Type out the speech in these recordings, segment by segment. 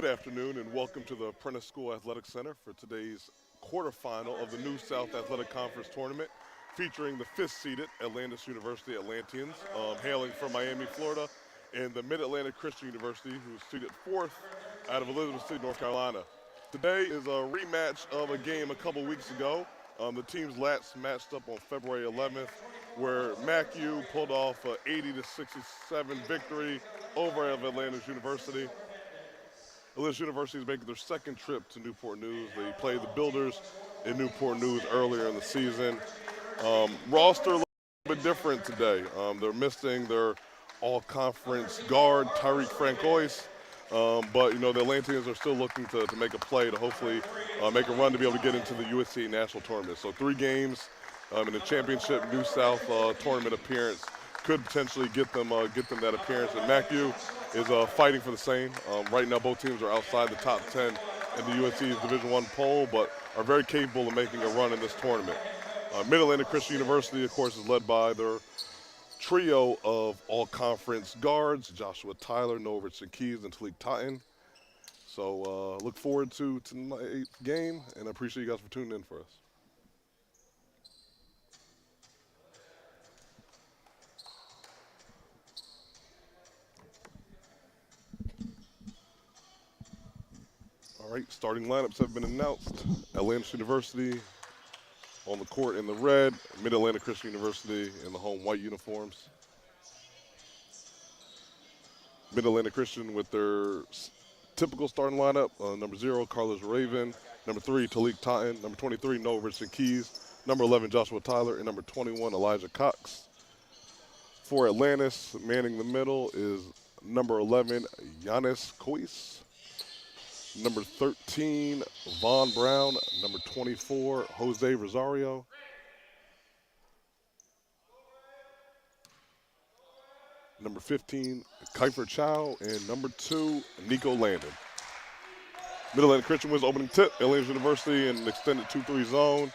Good afternoon and welcome to the Apprentice School Athletic Center for today's quarterfinal of the New South Athletic Conference Tournament featuring the fifth-seeded Atlantis University Atlanteans, hailing from Miami, Florida, and the Mid-Atlantic Christian University, who's seeded fourth out of Elizabeth City, North Carolina. Today is a rematch of a game a couple weeks ago. The teams last matched up on February 11th, where MACU pulled off an 80-67 victory over Atlantis University. Atlantis University is making their second trip to Newport News. They played the Builders in Newport News earlier in the season. Roster a little bit different today. They're missing their all-conference guard, Tyreek Francois. But, the Atlanteans are still looking to make a play to hopefully make a run to be able to get into the USC National Tournament. So 3 games in the championship New South tournament appearance could potentially get them that appearance. And MACU is fighting for the same. Right now, both teams are outside the top 10 in the USC's Division I poll, but are very capable of making a run in this tournament. Mid-Atlantic Christian University, of course, is led by their trio of all-conference guards, Joshua Tyler, Noah Richardson Keys, and Talik Totten. So look forward to tonight's game, and I appreciate you guys for tuning in for us. All right, starting lineups have been announced. Atlantis University on the court in the red, Mid-Atlantic Christian University in the home white uniforms. Mid-Atlantic Christian with their typical starting lineup, number 0, Carlos Raven, number 3, Talik Totten, number 23, Noah Richardson Keys, number 11, Joshua Tyler, and number 21, Elijah Cox. For Atlantis, manning the middle is number 11, Giannis Cois, number 13, Von Brown, number 24, Jose Rosario, number 15, Kiefer Chow, and number 2, Nico Landon. Mid-Atlantic Christian wins opening tip, Atlantis University in an extended 2-3 zone.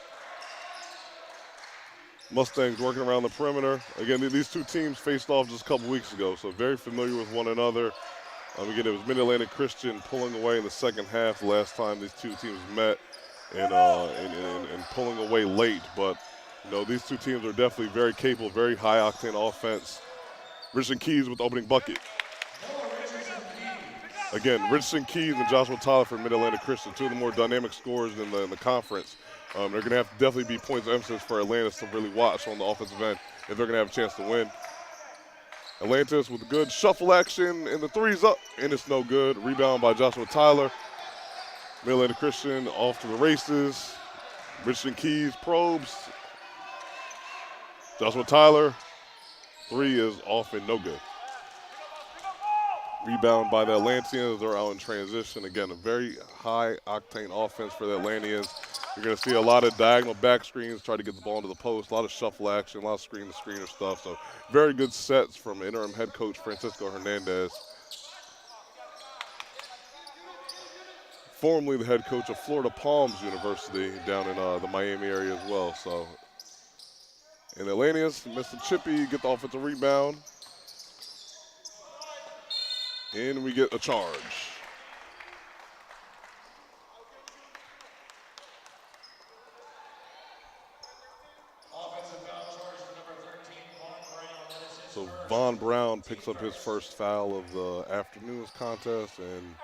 Mustangs working around the perimeter. Again, these two teams faced off just a couple weeks ago, so very familiar with one another. Again, it was Mid-Atlantic Christian pulling away in the second half the last time these two teams met and pulling away late. But, these two teams are definitely very capable, very high-octane offense. Richardson Keys with the opening bucket. Again, Richardson Keys and Joshua Tyler for Mid-Atlantic Christian, two of the more dynamic scorers in the conference. They're going to have to definitely be points of emphasis for Atlantis to really watch on the offensive end if they're going to have a chance to win. Atlantis with good shuffle action, and the three's up, and it's no good. Rebound by Joshua Tyler. Mid-Atlantic Christian off to the races. Richardson Keys probes. Joshua Tyler, 3 is off and no good. Rebound by the Atlanteans. They're out in transition. Again, a very high-octane offense for the Atlanteans. You're going to see a lot of diagonal back screens, try to get the ball into the post, a lot of shuffle action, a lot of screen-to-screener stuff. So very good sets from interim head coach Francisco Hernandez. Formerly the head coach of Florida Palms University down in the Miami area as well. So, and the Atlanteans, Mr. Chippy, get the offensive rebound. And we get a charge. So Von Brown picks up his first foul of the afternoon's contest, and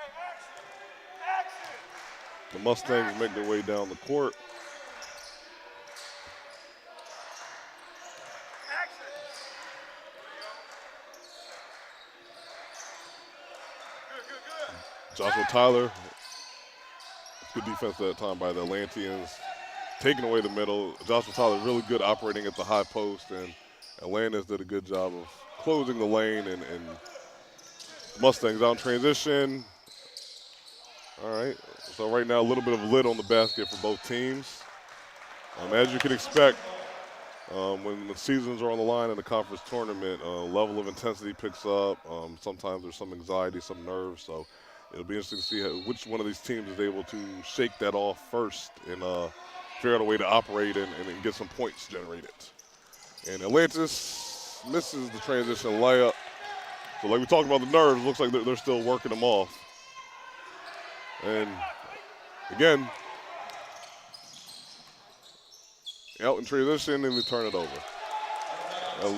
the Mustangs make their way down the court. Joshua Tyler, good defense at that time by the Atlanteans, taking away the middle. Joshua Tyler really good operating at the high post, and Atlantis did a good job of closing the lane, and Mustangs out in transition. All right, so right now a little bit of a lid on the basket for both teams. As you can expect, when the seasons are on the line in the conference tournament, level of intensity picks up. Sometimes there's some anxiety, some nerves, so it'll be interesting to see which one of these teams is able to shake that off first and figure out a way to operate and get some points generated. And Atlantis misses the transition layup. So like we talked about the nerves, looks like they're still working them off. And again, out in transition, and they turn it over.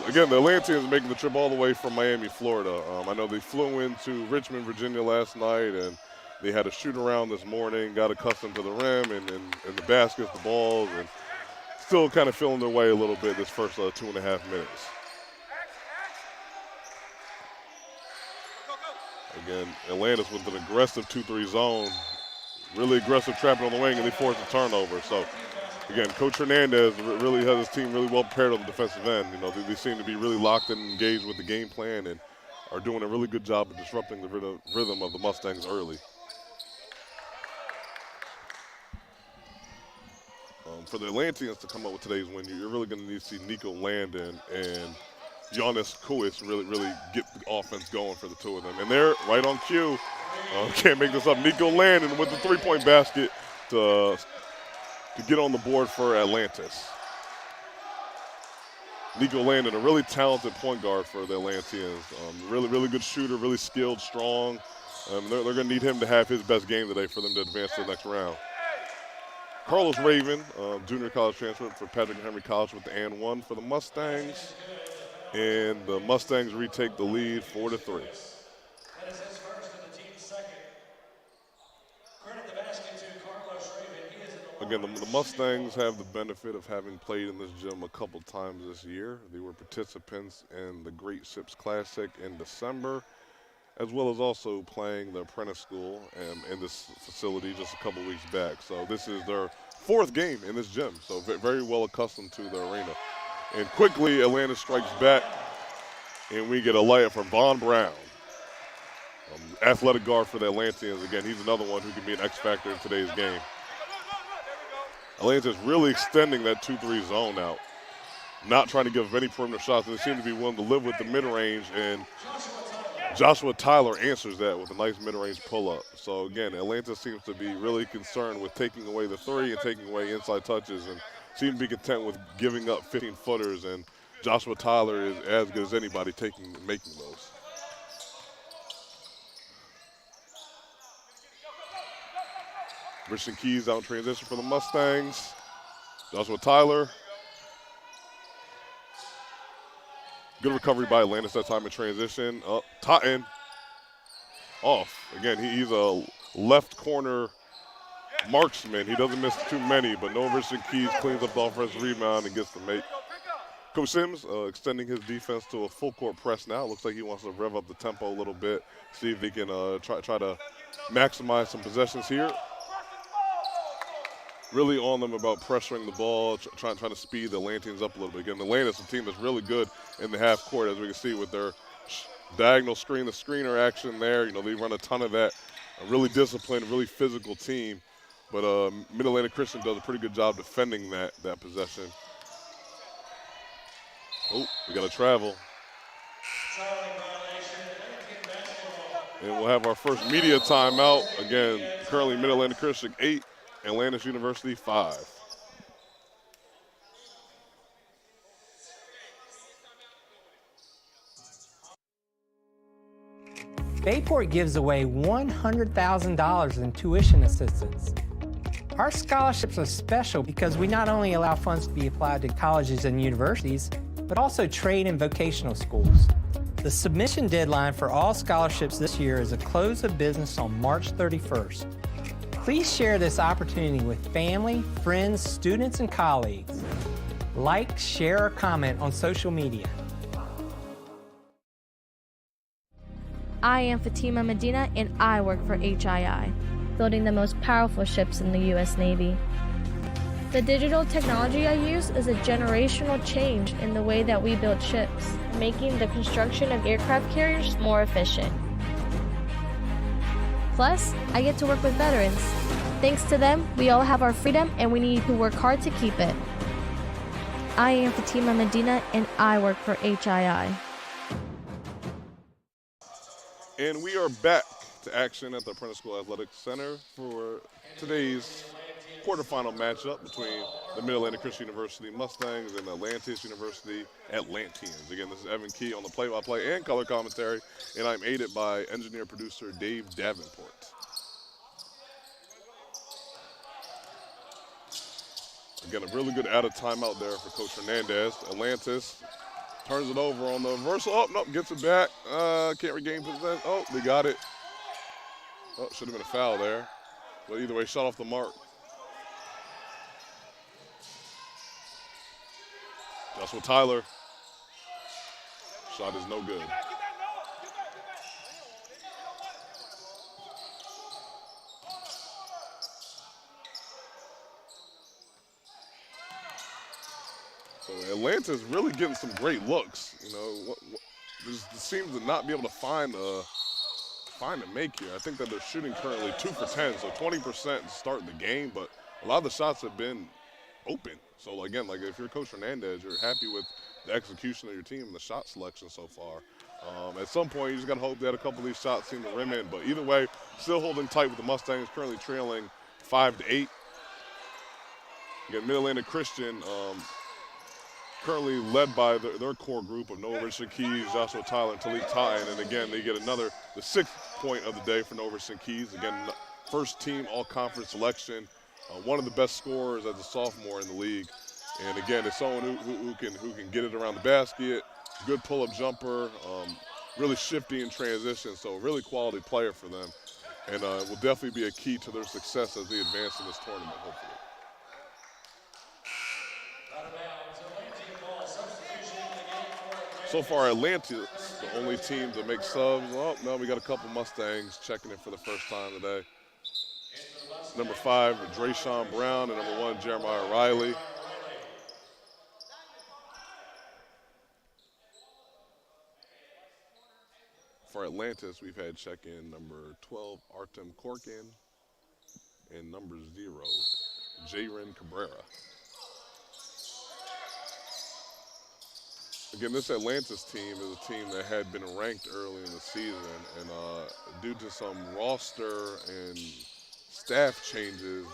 Again, the Atlanteans making the trip all the way from Miami, Florida. I know they flew into Richmond, Virginia last night, and they had a shoot around this morning, got accustomed to the rim and the baskets, the balls, and still kind of feeling their way a little bit this first 2.5 minutes. Again, Atlantis with an aggressive 2-3 zone, really aggressive trapping on the wing, and they force a turnover. So, again, Coach Hernandez really has his team really well prepared on the defensive end. You know, they seem to be really locked and engaged with the game plan and are doing a really good job of disrupting the rhythm of the Mustangs early. For the Atlanteans to come up with today's win, you're really going to need to see Nico Landon and Giannis Kuis really get the offense going for the two of them. And they're right on cue. Can't make this up. Nico Landon with the three-point basket to get on the board for Atlantis. Nico Landon, a really talented point guard for the Atlanteans. Really good shooter, really skilled, strong. They're going to need him to have his best game today for them to advance to the next round. Carlos Raven, junior college transfer for Patrick Henry College with the and 1 for the Mustangs. And the Mustangs retake the lead 4-3. Again, the Mustangs have the benefit of having played in this gym a couple times this year. They were participants in the Great Sips Classic in December, as well as also playing the apprentice school in this facility just a couple weeks back. So this is their 4th game in this gym, so very well accustomed to the arena. And quickly, Atlanta strikes back, and we get a layup from Von Brown. Athletic guard for the Atlanteans. Again, he's another one who can be an X factor in today's game. Atlanta's really extending that 2-3 zone out, not trying to give up any perimeter shots. They seem to be willing to live with the mid-range, and Joshua Tyler answers that with a nice mid-range pull-up. So, again, Atlanta seems to be really concerned with taking away the three and taking away inside touches and seem to be content with giving up 15-footers, and Joshua Tyler is as good as anybody making those. Richard Keys out in transition for the Mustangs. Joshua Tyler. Good recovery by Atlantis that time in transition. Totten off. Again, he's a left corner marksman. He doesn't miss too many, but no Richard Keys cleans up the offensive rebound and gets the make. Coach Sims extending his defense to a full court press now. Looks like he wants to rev up the tempo a little bit, see if he can try to maximize some possessions here. Really on them about pressuring the ball, trying to speed the Atlanteans up a little bit. Again, the Atlantis, a team that's really good in the half court, as we can see with their diagonal screen, the screener action there. You know, they run a ton of that. A really disciplined, really physical team. But Mid-Atlantic Christian does a pretty good job defending that possession. Oh, we got to travel. And we'll have our first media timeout. Again, currently Mid-Atlantic Christian 8. Atlantis University 5. Bayport gives away $100,000 in tuition assistance. Our scholarships are special because we not only allow funds to be applied to colleges and universities, but also trade and vocational schools. The submission deadline for all scholarships this year is a close of business on March 31st. Please share this opportunity with family, friends, students, and colleagues. Like, share, or comment on social media. I am Fatima Medina, and I work for HII, building the most powerful ships in the U.S. Navy. The digital technology I use is a generational change in the way that we build ships, making the construction of aircraft carriers more efficient. Plus, I get to work with veterans. Thanks to them, we all have our freedom and we need to work hard to keep it. I am Fatima Medina and I work for HII. And we are back to action at the Apprentice School Athletic Center for today's quarterfinal matchup between the Mid-Atlantic Christian University Mustangs and Atlantis University Atlanteans. Again, this is Evan Key on the play-by-play and color commentary, and I'm aided by engineer-producer Dave Davenport. Again, a really good out of timeout there for Coach Hernandez. Atlantis turns it over on the reversal. Oh, no, gets it back. Can't regain possession. Oh, they got it. Oh, should have been a foul there. But either way, shot off the mark. Joshua Tyler. Shot is no good. So Atlanta's really getting some great looks. You know, just seems to not be able to find a make here. I think that they're shooting currently 2 for 10, so 20% to start the game, but a lot of the shots have been open. So again, like if you're Coach Hernandez, you're happy with the execution of your team and the shot selection so far. At some point, you just got to hope that a couple of these shots seem to rim in, but either way, still holding tight with the Mustangs, currently trailing 5-8. Again, Mid-Atlantic Christian, currently led by their core group of Noah Richardson Keys, Joshua Tyler, and Talik Tyne. And again, they get the 6th point of the day for Noah Richardson Keys. Again, first team all-conference selection, one of the best scorers as a sophomore in the league. And again, it's someone who can get it around the basket, good pull-up jumper, really shifty in transition, so a really quality player for them. And will definitely be a key to their success as they advance in this tournament, hopefully. So far, Atlantis, the only team to make subs. Oh, no, we got a couple Mustangs checking in for the first time today. Number 5, Drayshawn Brown, and number 1, Jeremiah Riley. For Atlantis, we've had check-in number 12, Artem Korkin, and number 0, Jayren Cabrera. Again, this Atlantis team is a team that had been ranked early in the season, and due to some roster and staff changes,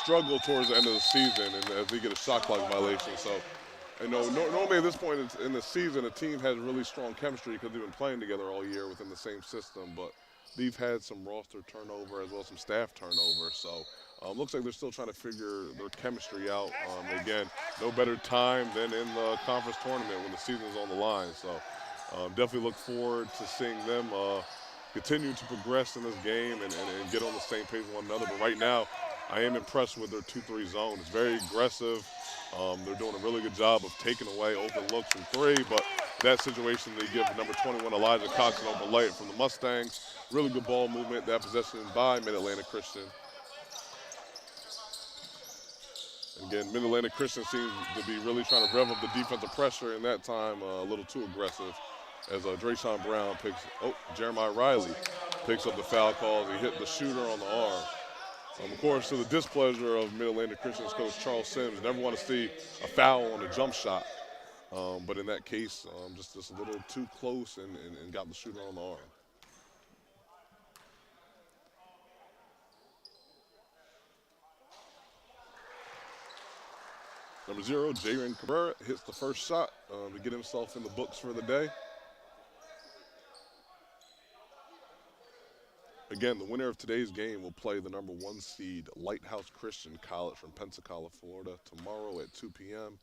struggled towards the end of the season, and as they get a shot clock violation. So, you know, normally at this point in the season, a team has really strong chemistry because they've been playing together all year within the same system, but they've had some roster turnover as well as some staff turnover. So, looks like they're still trying to figure their chemistry out. Again, no better time than in the conference tournament when the season's on the line. So definitely look forward to seeing them continue to progress in this game and get on the same page with one another. But right now, I am impressed with their 2-3 zone. It's very aggressive. They're doing a really good job of taking away open looks from 3, but that situation they give number 21, Elijah Cox, an open layup from the Mustangs. Really good ball movement, that possession by Mid-Atlantic Christian. Again, Mid-Atlantic Christian seems to be really trying to rev up the defensive pressure, and that time a little too aggressive as Drayshawn Brown Jeremiah Riley picks up the foul calls. He hit the shooter on the arm. Of course, to the displeasure of Mid-Atlantic Christian's coach Charles Sims, never want to see a foul on a jump shot. But in that case, just a little too close and got the shooter on the arm. Number 0, Jayren Cabrera hits the first shot to get himself in the books for the day. Again, the winner of today's game will play the number 1 seed Lighthouse Christian College from Pensacola, Florida, tomorrow at 2 p.m.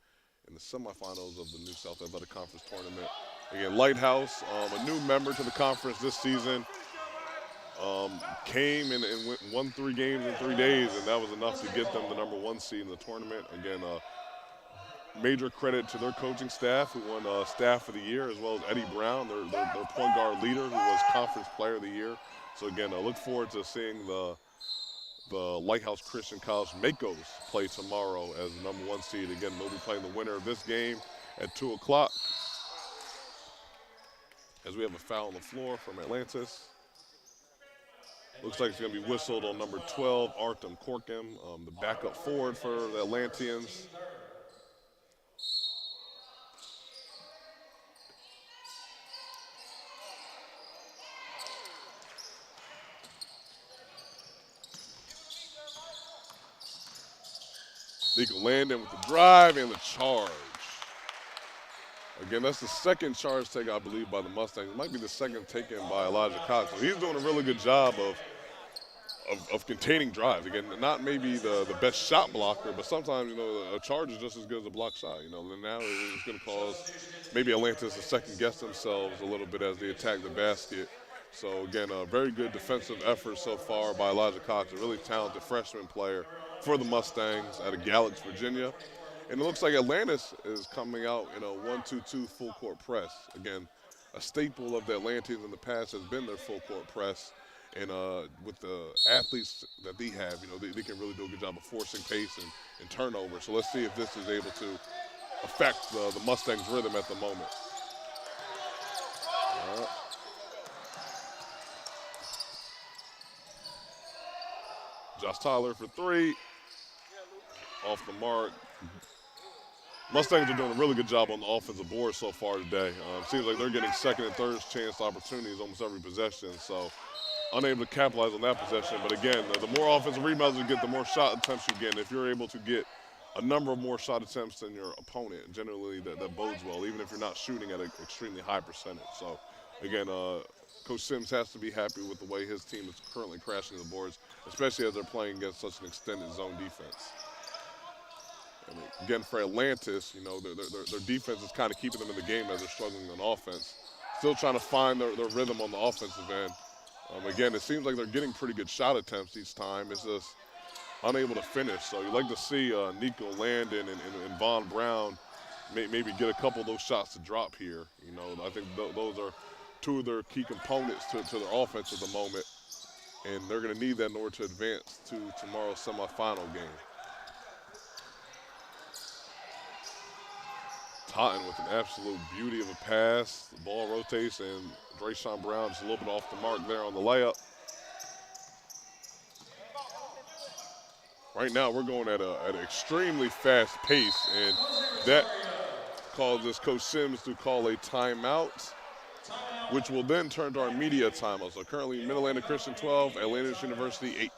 in the semifinals of the New South Athletic Conference tournament. Again, Lighthouse, a new member to the conference this season, came and won 3 games in 3 days, and that was enough to get them the number 1 seed in the tournament. Again, major credit to their coaching staff, who won Staff of the Year, as well as Eddie Brown, their point guard leader, who was Conference Player of the Year. So again, I look forward to seeing the Lighthouse Christian College Makos play tomorrow as the number 1 seed. Again, they'll be playing the winner of this game at 2 o'clock. As we have a foul on the floor from Atlantis. Looks like it's going to be whistled on number 12, Artem Korkin, the backup forward for the Atlanteans. Nico Landon with the drive and the charge. Again, that's the second charge take, I believe, by the Mustangs. It might be the second taken by Elijah Cox. So he's doing a really good job of of containing drives. Again, not maybe the best shot blocker, but sometimes, you know, a charge is just as good as a block shot. You know, and now it's going to cause maybe Atlantis to second guess themselves a little bit as they attack the basket. So again, a very good defensive effort so far by Elijah Cox, a really talented freshman player for the Mustangs out of Galax, Virginia. And it looks like Atlantis is coming out in a 1-2-2 full court press. Again, a staple of the Atlantis in the past has been their full court press. And with the athletes that they have, you know, they can really do a good job of forcing pace and turnover. So let's see if this is able to affect the Mustangs' rhythm at the moment. All right. Josh Tyler for three. Off the mark. Mustangs are doing a really good job on the offensive board so far today. Seems like they're getting second and third chance opportunities almost every possession. So unable to capitalize on that possession. But again, the more offensive rebounds you get, the more shot attempts you get. And if you're able to get a number of more shot attempts than your opponent, generally that bodes well, even if you're not shooting at an extremely high percentage. So again, Coach Sims has to be happy with the way his team is currently crashing the boards, especially as they're playing against such an extended zone defense. And again, for Atlantis, you know, their defense is kind of keeping them in the game as they're struggling on offense. Still trying to find their rhythm on the offensive end. Again, it seems like they're getting pretty good shot attempts each time. It's just unable to finish. So you'd like to see Nico Landon and Von Brown maybe get a couple of those shots to drop here. You know, I think those are two of their key components to their offense at the moment. And they're going to need that in order to advance to tomorrow's semifinal game. Totten with an absolute beauty of a pass. The ball rotates, and Drayshawn Brown just a little bit off the mark there on the layup. Right now, we're going at an extremely fast pace, and that causes Coach Sims to call a timeout, which will then turn to our media timeout. So currently, Mid-Atlanitic Christian 12, Atlantis University 8.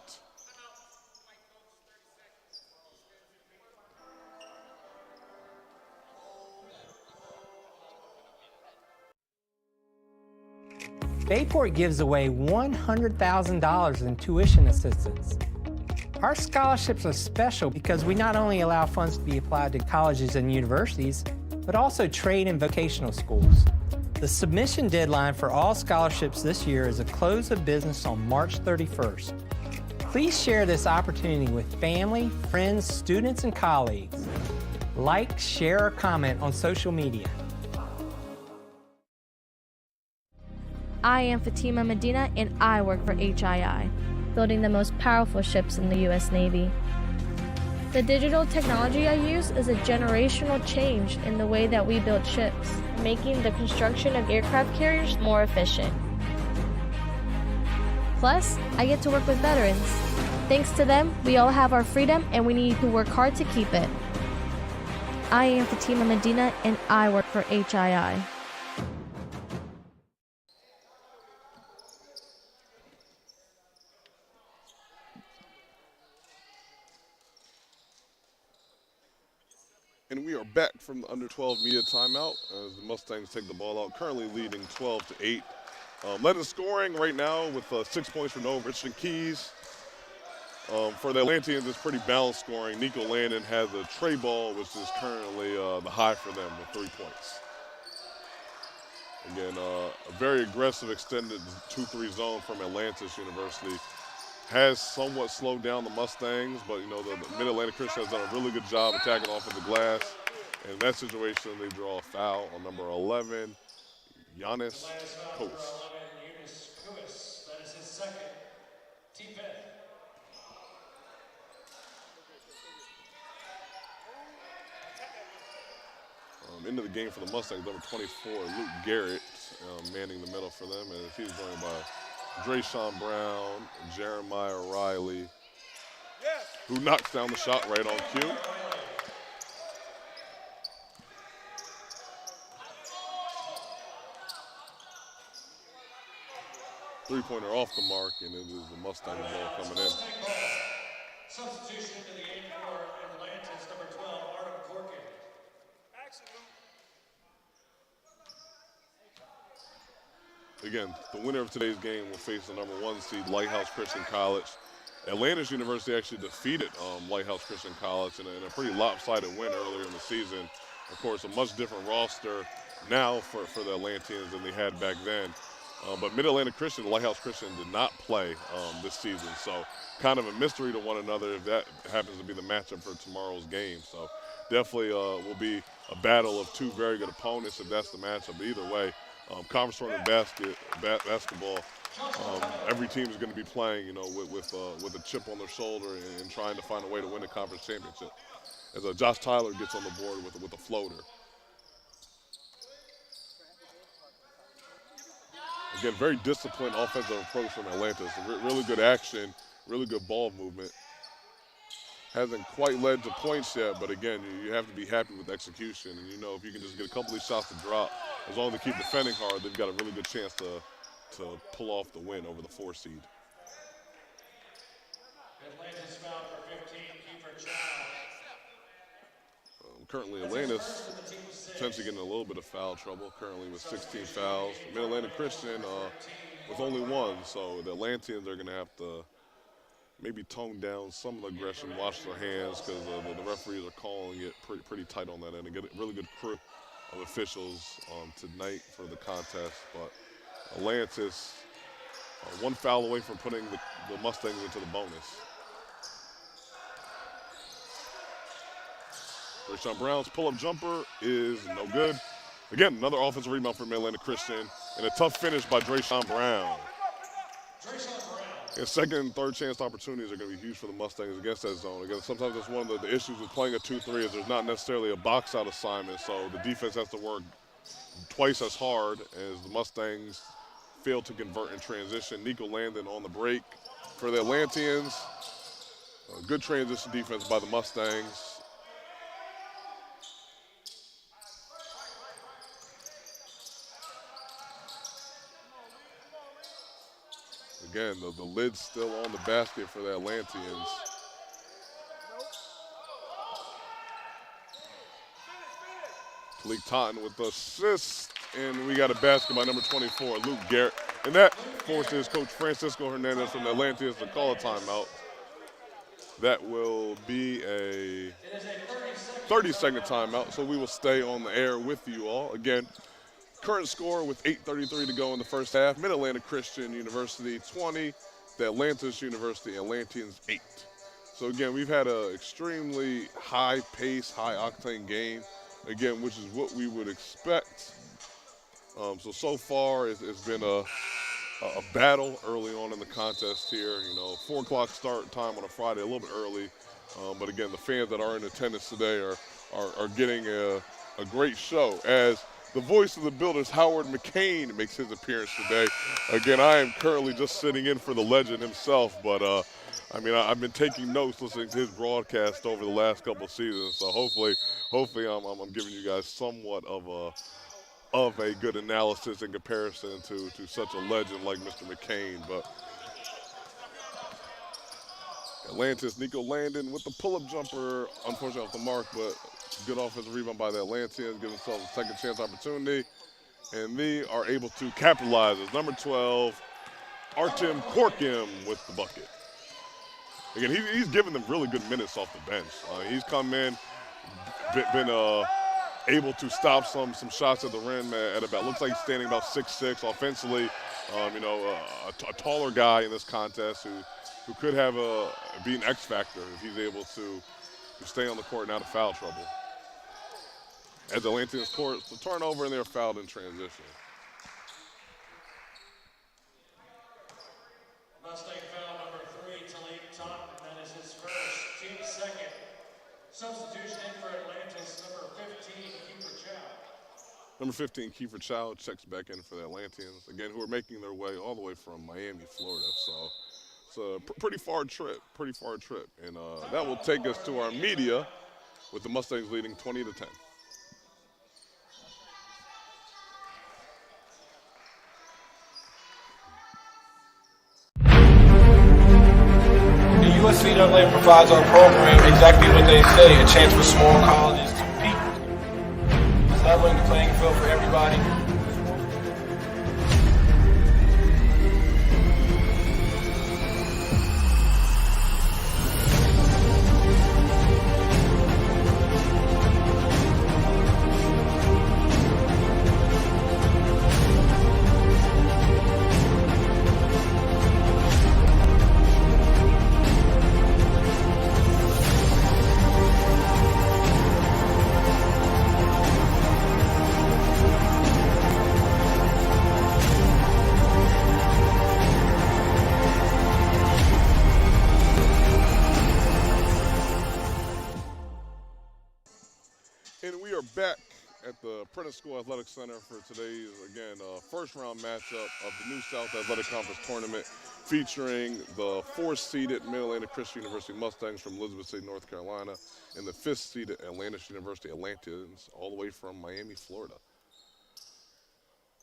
Bayport gives away $100,000 in tuition assistance. Our scholarships are special because we not only allow funds to be applied to colleges and universities, but also trade and vocational schools. The submission deadline for all scholarships this year is a close of business on March 31st. Please share this opportunity with family, friends, students, and colleagues. Like, share, or comment on social media. I am Fatima Medina, and I work for HII, building the most powerful ships in the U.S. Navy. The digital technology I use is a generational change in the way that we build ships, making the construction of aircraft carriers more efficient. Plus, I get to work with veterans. Thanks to them, we all have our freedom, and we need to work hard to keep it. I am Fatima Medina, and I work for HII. And we are back from the under-12 media timeout as the Mustangs take the ball out, currently leading 12-8. Led in scoring right now with 6 points for Noah Richard Keys. For the Atlanteans, it's pretty balanced scoring. Nico Landon has a tray ball, which is currently the high for them with 3 points. Again, a very aggressive extended 2-3 zone from Atlantis University has somewhat slowed down the Mustangs, but you know the Mid-Atlantic Christian has done a really good job attacking off of the glass. And in that situation, they draw a foul on number 11, Giannis Kos. That is his second, team fifth. Into the game for the Mustangs, number 24, Luke Garrett, manning the middle for them, and he's joined by Drayshawn Brown, Jeremiah Riley, who knocks down the shot right on cue. Three-pointer off the mark, and it is the Mustang ball coming in. Substitution into the game for Atlantis, number 12, Artem Corkin. Again, the winner of today's game will face the number 1 seed, Lighthouse Christian College. Atlantis University actually defeated Lighthouse Christian College in a pretty lopsided win earlier in the season. Of course, a much different roster now for the Atlanteans than they had back then. But Mid-Atlantic Christian and Lighthouse Christian did not play this season, so kind of a mystery to one another if that happens to be the matchup for tomorrow's game. So definitely will be a battle of two very good opponents if that's the matchup. But either way, conference tournament basketball, every team is going to be playing, with a chip on their shoulder and trying to find a way to win the conference championship. As Josh Tyler gets on the board with a floater. Again, very disciplined offensive approach from Atlantis. Really good action, really good ball movement. Hasn't quite led to points yet, but again, you have to be happy with execution. And if you can just get a couple of these shots to drop, as long as they keep defending hard, they've got a really good chance to pull off the win over the 4 seed. Atlantis foul for 15, Kiefer Chow. Currently, Atlantis potentially getting a little bit of foul trouble, currently with 16 fouls. Mid-Atlantic Christian with only 1, so the Atlanteans are going to have to maybe tone down some of the aggression, wash their hands, because the referees are calling it pretty tight on that end. And get a really good crew of officials tonight for the contest. But Atlantis, 1 foul away from putting the Mustangs into the bonus. Rayshawn Brown's pull-up jumper is no good. Again, another offensive rebound for Mid-Atlantic Christian, and a tough finish by Drayshawn Brown. And second and third chance opportunities are going to be huge for the Mustangs against that zone. Again, sometimes that's one of the issues with playing a 2-3 is there's not necessarily a box-out assignment, so the defense has to work twice as hard as the Mustangs fail to convert in transition. Nico Landon on the break for the Atlanteans. Good transition defense by the Mustangs. Again, the lid's still on the basket for the Atlanteans. Talik Totten with the assist, and we got a basket by number 24, Luke Garrett. And that forces Coach Francisco Hernandez from the Atlanteans to call a timeout. That will be a 30-second timeout, so we will stay on the air with you all. Again, current score with 8:33 to go in the first half. Mid-Atlantic Christian University 20, the Atlantis University Atlanteans 8. So again, we've had an extremely high pace, high octane game, again, which is what we would expect. So far it's been a battle early on in the contest here. 4 o'clock start time on a Friday, a little bit early. But again, the fans that are in attendance today are getting a great show as the voice of the Builders, Howard McCain, makes his appearance today. Again, I am currently just sitting in for the legend himself, but I've been taking notes listening to his broadcast over the last couple of seasons. So hopefully I'm giving you guys somewhat of a good analysis in comparison to such a legend like Mr. McCain. But Atlantis, Nico Landon with the pull-up jumper, unfortunately off the mark, but good offensive rebound by the Atlanteans, give themselves a second chance opportunity. And they are able to capitalize as number 12, Artem Korkim with the bucket. Again, he's given them really good minutes off the bench. He's come in, been able to stop some shots at the rim at about, looks like he's standing about 6'6". Offensively, a taller guy in this contest who could have be an X factor if he's able to stay on the court and out of foul trouble. As the Atlanteans court, the turnover, and they're fouled in transition. Mustang foul number 3, Talik Totten. That is his first, team second. Substitution in for Atlantis, number 15, Kiefer Chow. Number 15, Kiefer Chow, checks back in for the Atlanteans, again, who are making their way all the way from Miami, Florida. So it's a pretty far trip. And that will take us to our media with the Mustangs leading 20-10. The USCAA provides our program exactly what they say, a chance for small colleges to compete. It's leveling the playing field for everybody. are back at the Prentice School Athletic Center for today's, again, first-round matchup of the New South Athletic Conference Tournament featuring the 4th-seeded Mid-Atlantic Christian University Mustangs from Elizabeth City, North Carolina, and the 5th-seeded Atlantis University Atlantis, all the way from Miami, Florida.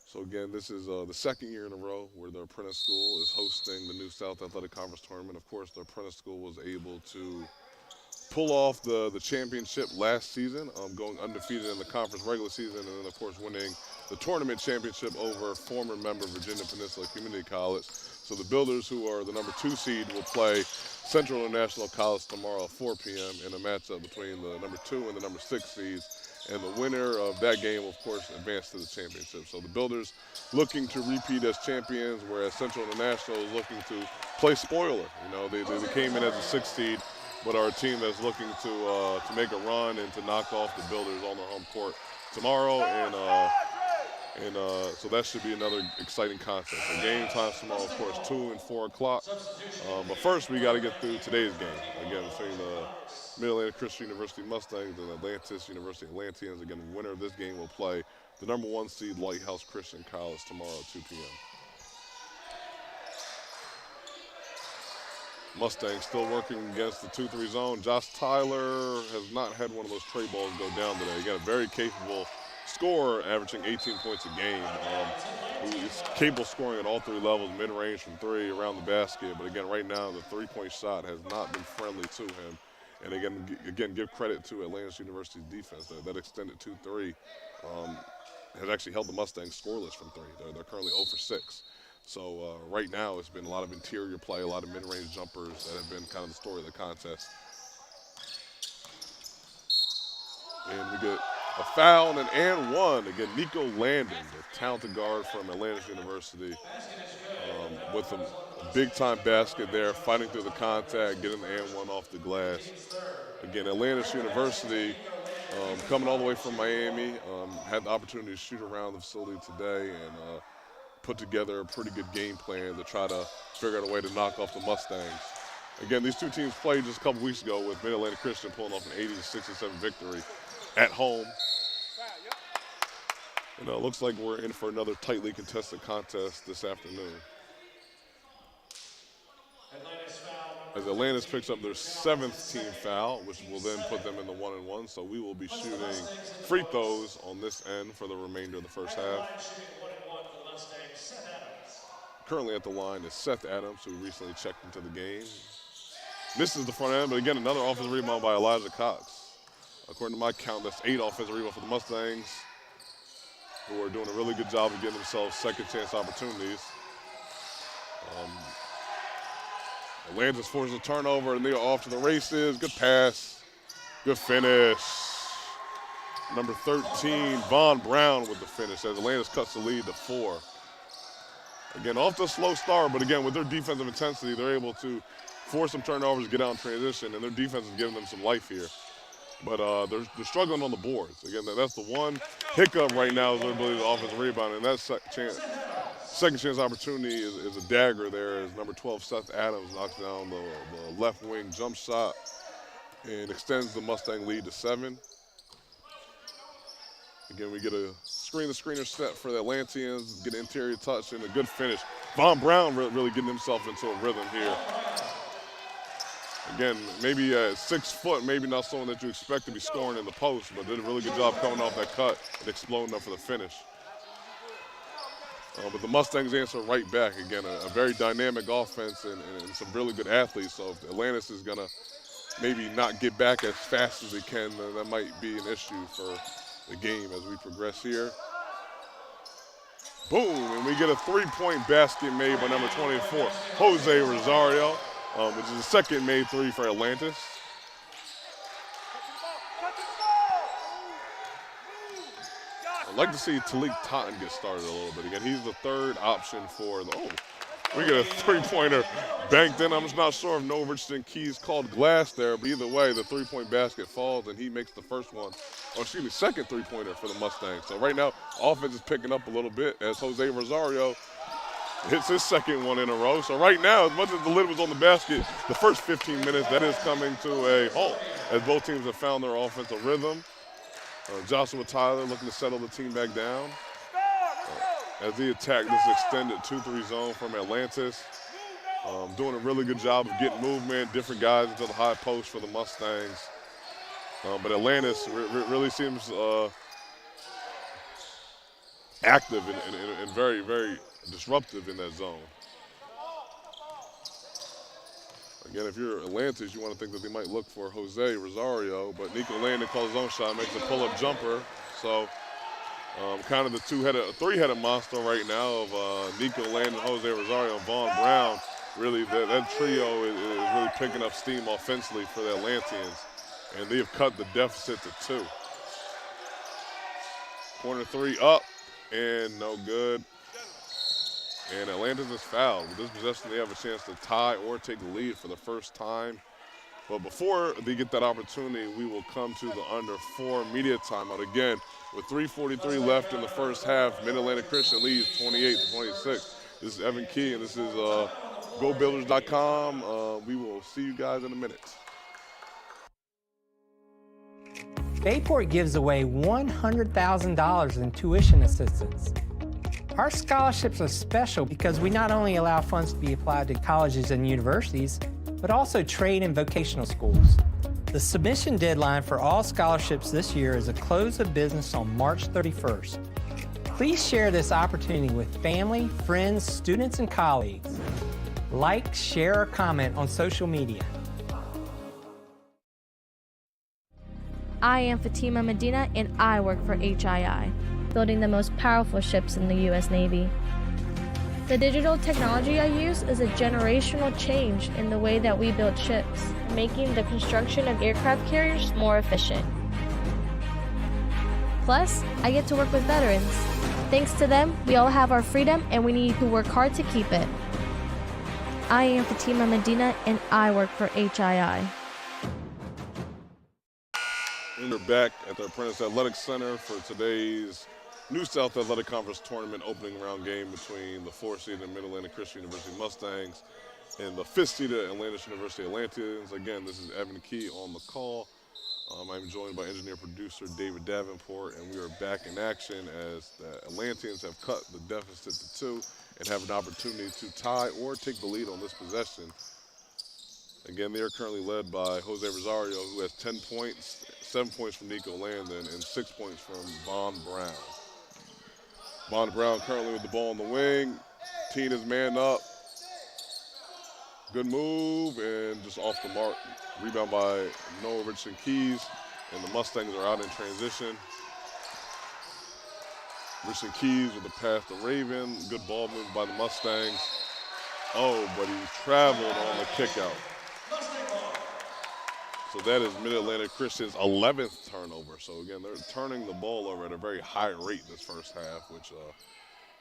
So again, this is the second year in a row where the Prentice School is hosting the New South Athletic Conference Tournament. Of course, the Prentice School was able to pull off the championship last season, going undefeated in the conference regular season, and then of course winning the tournament championship over former member Virginia Peninsula Community College. So the Builders, who are the number 2 seed, will play Central International College tomorrow at 4 p.m. in a matchup between the number 2 and the number 6 seeds. And the winner of that game will, of course, advance to the championship. So the Builders looking to repeat as champions, whereas Central International is looking to play spoiler. You know, they came in as a 6th seed, but are a team that's looking to make a run and to knock off the Builders on their home court tomorrow. And so that should be another exciting contest. The game times tomorrow, of course, 2 and 4 o'clock. But first, we got to get through today's game. Again, between the Mid-Atlantic Christian University Mustangs and Atlantis University Atlanteans. Again, the winner of this game will play the number 1 seed Lighthouse Christian College tomorrow at 2 p.m. Mustangs still working against the 2-3 zone. Josh Tyler has not had one of those tray balls go down today. Again, a very capable scorer, averaging 18 points a game. He's capable of scoring at all 3 levels, mid-range from 3, around the basket. But again, right now, the 3-point shot has not been friendly to him. And again, give credit to Atlantis University's defense. That extended 2-3 has actually held the Mustangs scoreless from 3. They're currently 0 for 6. So right now, it's been a lot of interior play, a lot of mid-range jumpers that have been kind of the story of the contest. And we get a foul and one. Again, Nico Landon, the talented guard from Atlantis University, with a big-time basket there, fighting through the contact, getting the and one off the glass. Again, Atlantis University, coming all the way from Miami, had the opportunity to shoot around the facility today and put together a pretty good game plan to try to figure out a way to knock off the Mustangs. Again, these two teams played just a couple weeks ago with Mid-Atlantic Christian pulling off an 80-67 victory at home. And it looks like we're in for another tightly contested contest this afternoon. As Atlantis picks up their 7th team foul, which will then put them in the 1-1. So we will be shooting free throws on this end for the remainder of the first half. Currently at the line is Seth Adams, who recently checked into the game. Misses the front end, but again, another offensive rebound by Elijah Cox. According to my count, that's 8 offensive rebounds for the Mustangs, who are doing a really good job of getting themselves second chance opportunities. Atlantis forces a turnover, and they are off to the races. Good pass, good finish. Number 13, Von Brown with the finish as Atlantis cuts the lead to 4. Again, off to a slow start, but again, with their defensive intensity, they're able to force some turnovers, get out in transition, and their defense is giving them some life here. But they're struggling on the boards. Again, that's the one hiccup right now is their ability to offensive rebound, and that second chance opportunity is a dagger there as number 12, Seth Adams, knocks down the left wing jump shot and extends the Mustang lead to 7. Again, we get a screener set for the Atlanteans, get an interior touch and a good finish. Von Brown really getting himself into a rhythm here. Again, maybe at 6 foot, maybe not someone that you expect to be scoring in the post, but did a really good job coming off that cut and exploding up for the finish. But the Mustangs answer right back. Again, a very dynamic offense and some really good athletes. So if Atlantis is going to maybe not get back as fast as they can, then that might be an issue for the game as we progress here. Boom, and we get a 3-point basket made by number 24, Jose Rosario, which is the second made 3 for Atlantis. I'd like to see Talik Totten get started a little bit. Again, he's the 3rd option for the, we get a 3-pointer banked in. I'm just not sure if Novichton Keys called glass there, but either way, the 3-point basket falls and he makes the first one, second 3-pointer for the Mustangs. So right now, offense is picking up a little bit as Jose Rosario hits his second one in a row. So right now, as much as the lid was on the basket, the first 15 minutes, that is coming to a halt as both teams have found their offensive rhythm. Joshua Tyler looking to settle the team back down. As he attacked this extended 2-3 zone from Atlantis. Doing a really good job of getting movement, different guys into the high post for the Mustangs. But Atlantis really seems active and very, very disruptive in that zone. Again, if you're Atlantis, you want to think that they might look for Jose Rosario, but Nico Landon calls his own shot, makes a pull-up jumper. So kind of the three-headed monster right now of Nico Landon, Jose Rosario, and Vaughn Brown. Really, that trio is really picking up steam offensively for the Atlanteans, and they have cut the deficit to 2. Corner 3 up, and no good. And Atlantis is fouled. With this possession, they have a chance to tie or take the lead for the first time. But before they get that opportunity, we will come to the under 4 media timeout. Again, with 3:43 left in the first half, Mid-Atlantic Christian leads 28-26. This is Evan Key, and this is GoBuilders.com. We will see you guys in a minute. Bayport gives away $100,000 in tuition assistance. Our scholarships are special because we not only allow funds to be applied to colleges and universities, but also trade and vocational schools. The submission deadline for all scholarships this year is a close of business on March 31st. Please share this opportunity with family, friends, students, and colleagues. Like, share, or comment on social media. I am Fatima Medina, and I work for HII, building the most powerful ships in the U.S. Navy. The digital technology I use is a generational change in the way that we build ships, making the construction of aircraft carriers more efficient. Plus, I get to work with veterans. Thanks to them, we all have our freedom, and we need to work hard to keep it. I am Fatima Medina, and I work for HII. And we're back at the Apprentice Athletic Center for today's New South Athletic Conference Tournament opening round game between the 4th-seeded Mid-Atlantic Christian University Mustangs and the 5th-seeded Atlantis University Atlanteans. Again, this is Evan Key on the call. I'm joined by engineer-producer David Davenport, and we are back in action as the Atlanteans have cut the deficit to 2 and have an opportunity to tie or take the lead on this possession. Again, they are currently led by Jose Rosario, who has 10 points, 7 points from Nico Landon, and 6 points from Vaughn Brown. Vaughn Brown currently with the ball on the wing. Teen is man up. Good move, and just off the mark. Rebound by Noah Richardson Keys, and the Mustangs are out in transition. Richardson Keys with the pass to Raven. Good ball move by the Mustangs. Oh, but he traveled on the kick out. So that is Mid-Atlantic Christian's 11th turnover. So again, they're turning the ball over at a very high rate this first half, which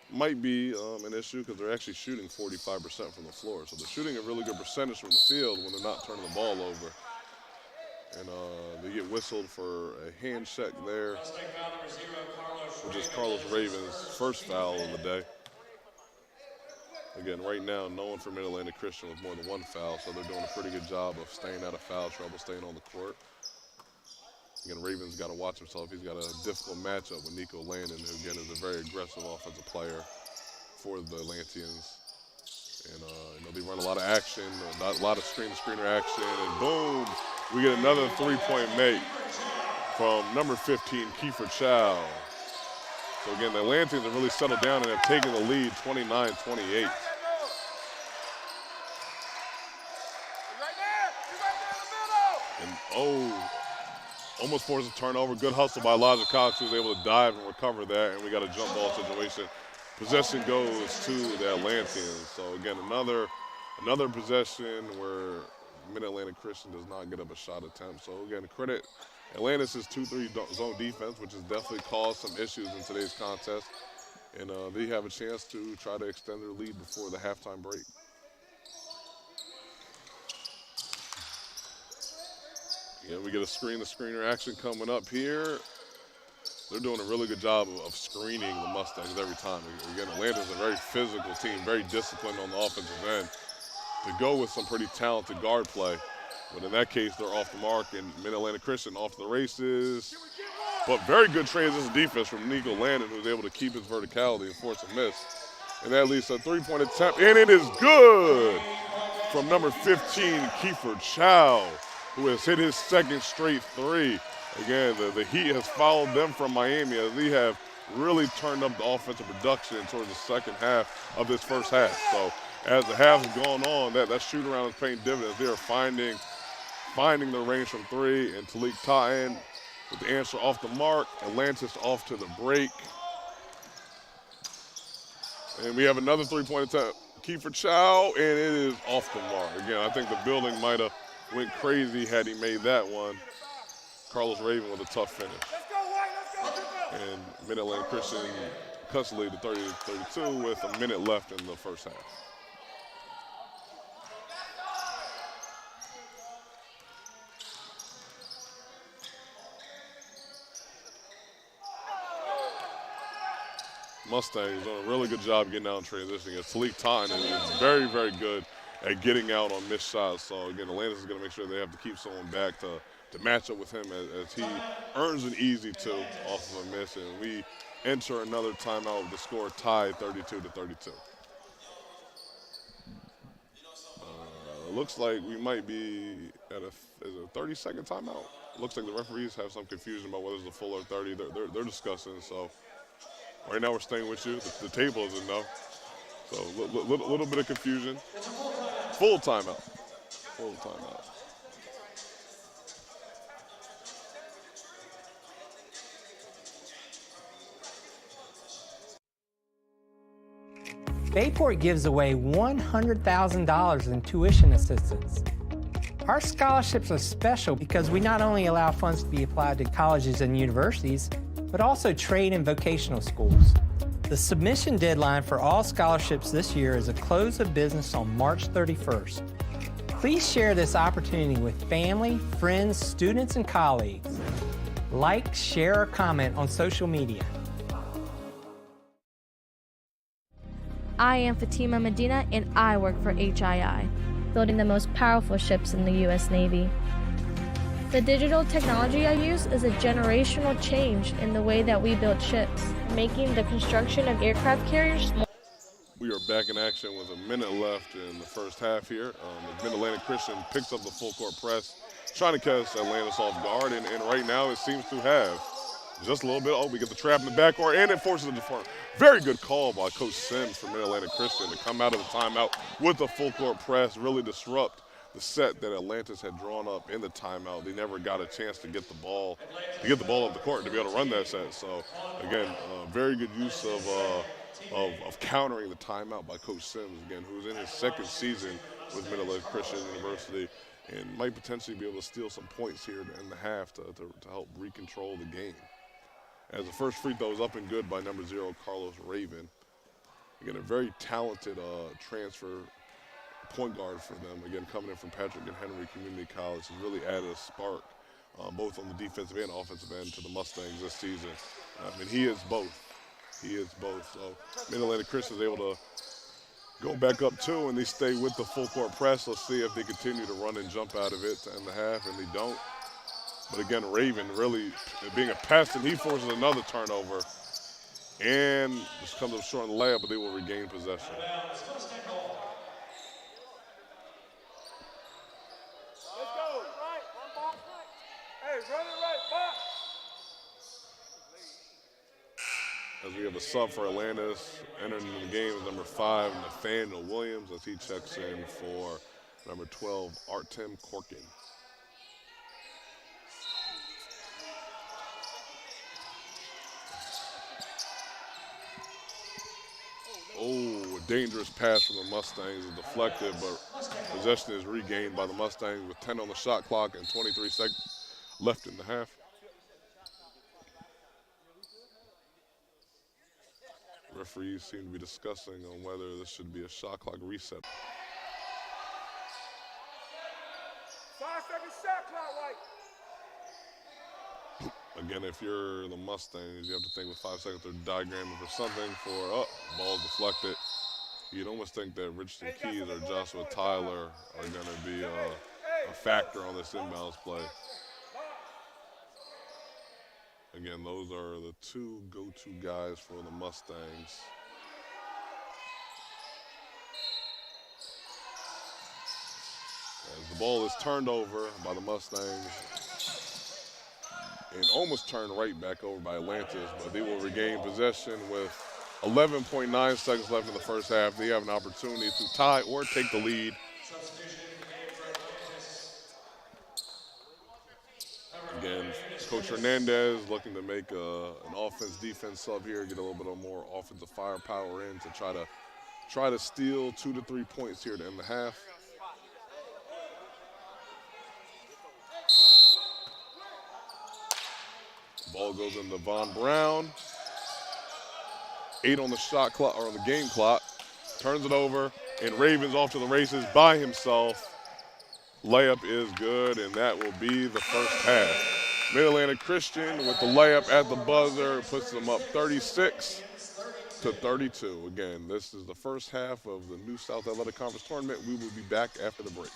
might be an issue because they're actually shooting 45% from the floor. So they're shooting a really good percentage from the field when they're not turning the ball over. And they get whistled for a hand check there, which is Carlos Raven's first foul of the day. Again, right now, no one from Mid-Atlantic Christian with more than 1 foul, so they're doing a pretty good job of staying out of foul trouble, staying on the court. Again, Raven's got to watch himself. He's got a difficult matchup with Nico Landon, who, again, is a very aggressive offensive player for the Atlanteans. And, they run a lot of action, a lot of screen-to-screener action, and boom, we get another three-point make from number 15, Kiefer Chow. So again, the Atlanteans have really settled down and have taken the lead 29-28. And almost forced a turnover. Good hustle by Elijah Cox, who was able to dive and recover that, and we got a jump ball situation. Possession goes to the Atlanteans. So again, another possession where Mid-Atlantic Christian does not get up a shot attempt. So again, credit Atlantis' 2-3 zone defense, which has definitely caused some issues in today's contest. And they have a chance to try to extend their lead before the halftime break. Yeah, we get a screen-to-screener action coming up here. They're doing a really good job of screening the Mustangs every time. Again, Atlantis is a very physical team, very disciplined on the offensive end, to go with some pretty talented guard play. But in that case, they're off the mark, and Mid-Atlantic Christian off the races. But very good transition defense from Nico Landon, who's able to keep his verticality and force a miss. And that leads to a three-point attempt, and it is good from number 15, Kiefer Chow, who has hit his second straight three. Again, the Heat has followed them from Miami as they have really turned up the offensive production towards the second half of this first half. So as the half has gone on, that shoot around is paying dividends. They are finding the range from three, and Talik Totten with the answer off the mark. Atlantis off to the break. And we have another three-point attempt. Kiefer Chow, and it is off the mark. Again, I think the building might have went crazy had he made that one. Carlos Raven with a tough finish. And Mid-Atlanitic Christian cuts the lead to 30-32 with a minute left in the first half. Mustangs doing a really good job getting out and transitioning. Talik Totten is very, very good at getting out on missed shots. So again, Atlantis is going to make sure they have to keep someone back to match up with him as he earns an easy two off of a miss. And we enter another timeout with the score tied 32-32. Looks like we might be at a 30-second timeout. Looks like the referees have some confusion about whether it's a full or 30. They're discussing, so. Right now we're staying with you. The table isn't know. So a little bit of confusion. Full timeout. Full timeout. Bayport gives away $100,000 in tuition assistance. Our scholarships are special because we not only allow funds to be applied to colleges and universities, but also trade and vocational schools. The submission deadline for all scholarships this year is a close of business on March 31st. Please share this opportunity with family, friends, students, and colleagues. Like, share, or comment on social media. I am Fatima Medina, and I work for HII, building the most powerful ships in the U.S. Navy. The digital technology I use is a generational change in the way that we build ships, making the construction of aircraft carriers more. We are back in action with a minute left in the first half here. Mid-Atlanitic Christian picks up the full court press, trying to catch Atlantis off guard, and right now it seems to have just a little bit. Oh, we get the trap in the backcourt, and it forces a default. Very good call by Coach Sims from Mid-Atlanitic Christian to come out of the timeout with a full court press, really disrupt the set that Atlantis had drawn up in the timeout. They never got a chance to get the ball up the court to be able to run that set. So again, very good use of countering the timeout by Coach Sims, again, who's in his second season with Mid-Atlanitic Christian University and might potentially be able to steal some points here in the half to help recontrol the game. As the first free throw is up and good by number 0, Carlos Raven. Again, a very talented transfer point guard for them. Again, coming in from Patrick and Henry Community College has really added a spark, both on the defensive and offensive end, to the Mustangs this season. And he is both. He is both. So Mid-Atlanitic Christian is able to go back up 2, and they stay with the full court press. Let's see if they continue to run and jump out of it to end the half, and they don't. But again, Raven really being a pest, and he forces another turnover and just comes up short on the layup, but they will regain possession. As we have a sub for Atlantis, entering the game is number 5, Nathaniel Williams, as he checks in for number 12, Artem Korkin. Oh, a dangerous pass from the Mustangs is deflected, but possession is regained by the Mustangs with 10 on the shot clock and 23 seconds left in the half. Referees seem to be discussing on whether this should be a shot clock reset. 5-second shot clock, right? Again, if you're the Mustangs, you have to think with 5 seconds they're diagramming for something for, ball deflected. You'd almost think that Richardson Keys or Joshua Tyler are going to be a factor on this inbounds play. Again, those are the two go-to guys for the Mustangs. As the ball is turned over by the Mustangs and almost turned right back over by Atlantis, but they will regain possession with 11.9 seconds left in the first half. They have an opportunity to tie or take the lead. Substitution in the game for Atlantis. Again, Coach Hernandez looking to make an offense-defense sub here, get a little bit of more offensive firepower in to try to steal 2 to 3 points here to end the half. Ball goes into Von Brown. 8 on the shot clock, or on the game clock. Turns it over, and Ravens off to the races by himself. Layup is good, and that will be the first half. Mid-Atlantic Christian with the layup at the buzzer puts them up 36 to 32. Again, this is the first half of the New South Athletic Conference tournament. We will be back after the break.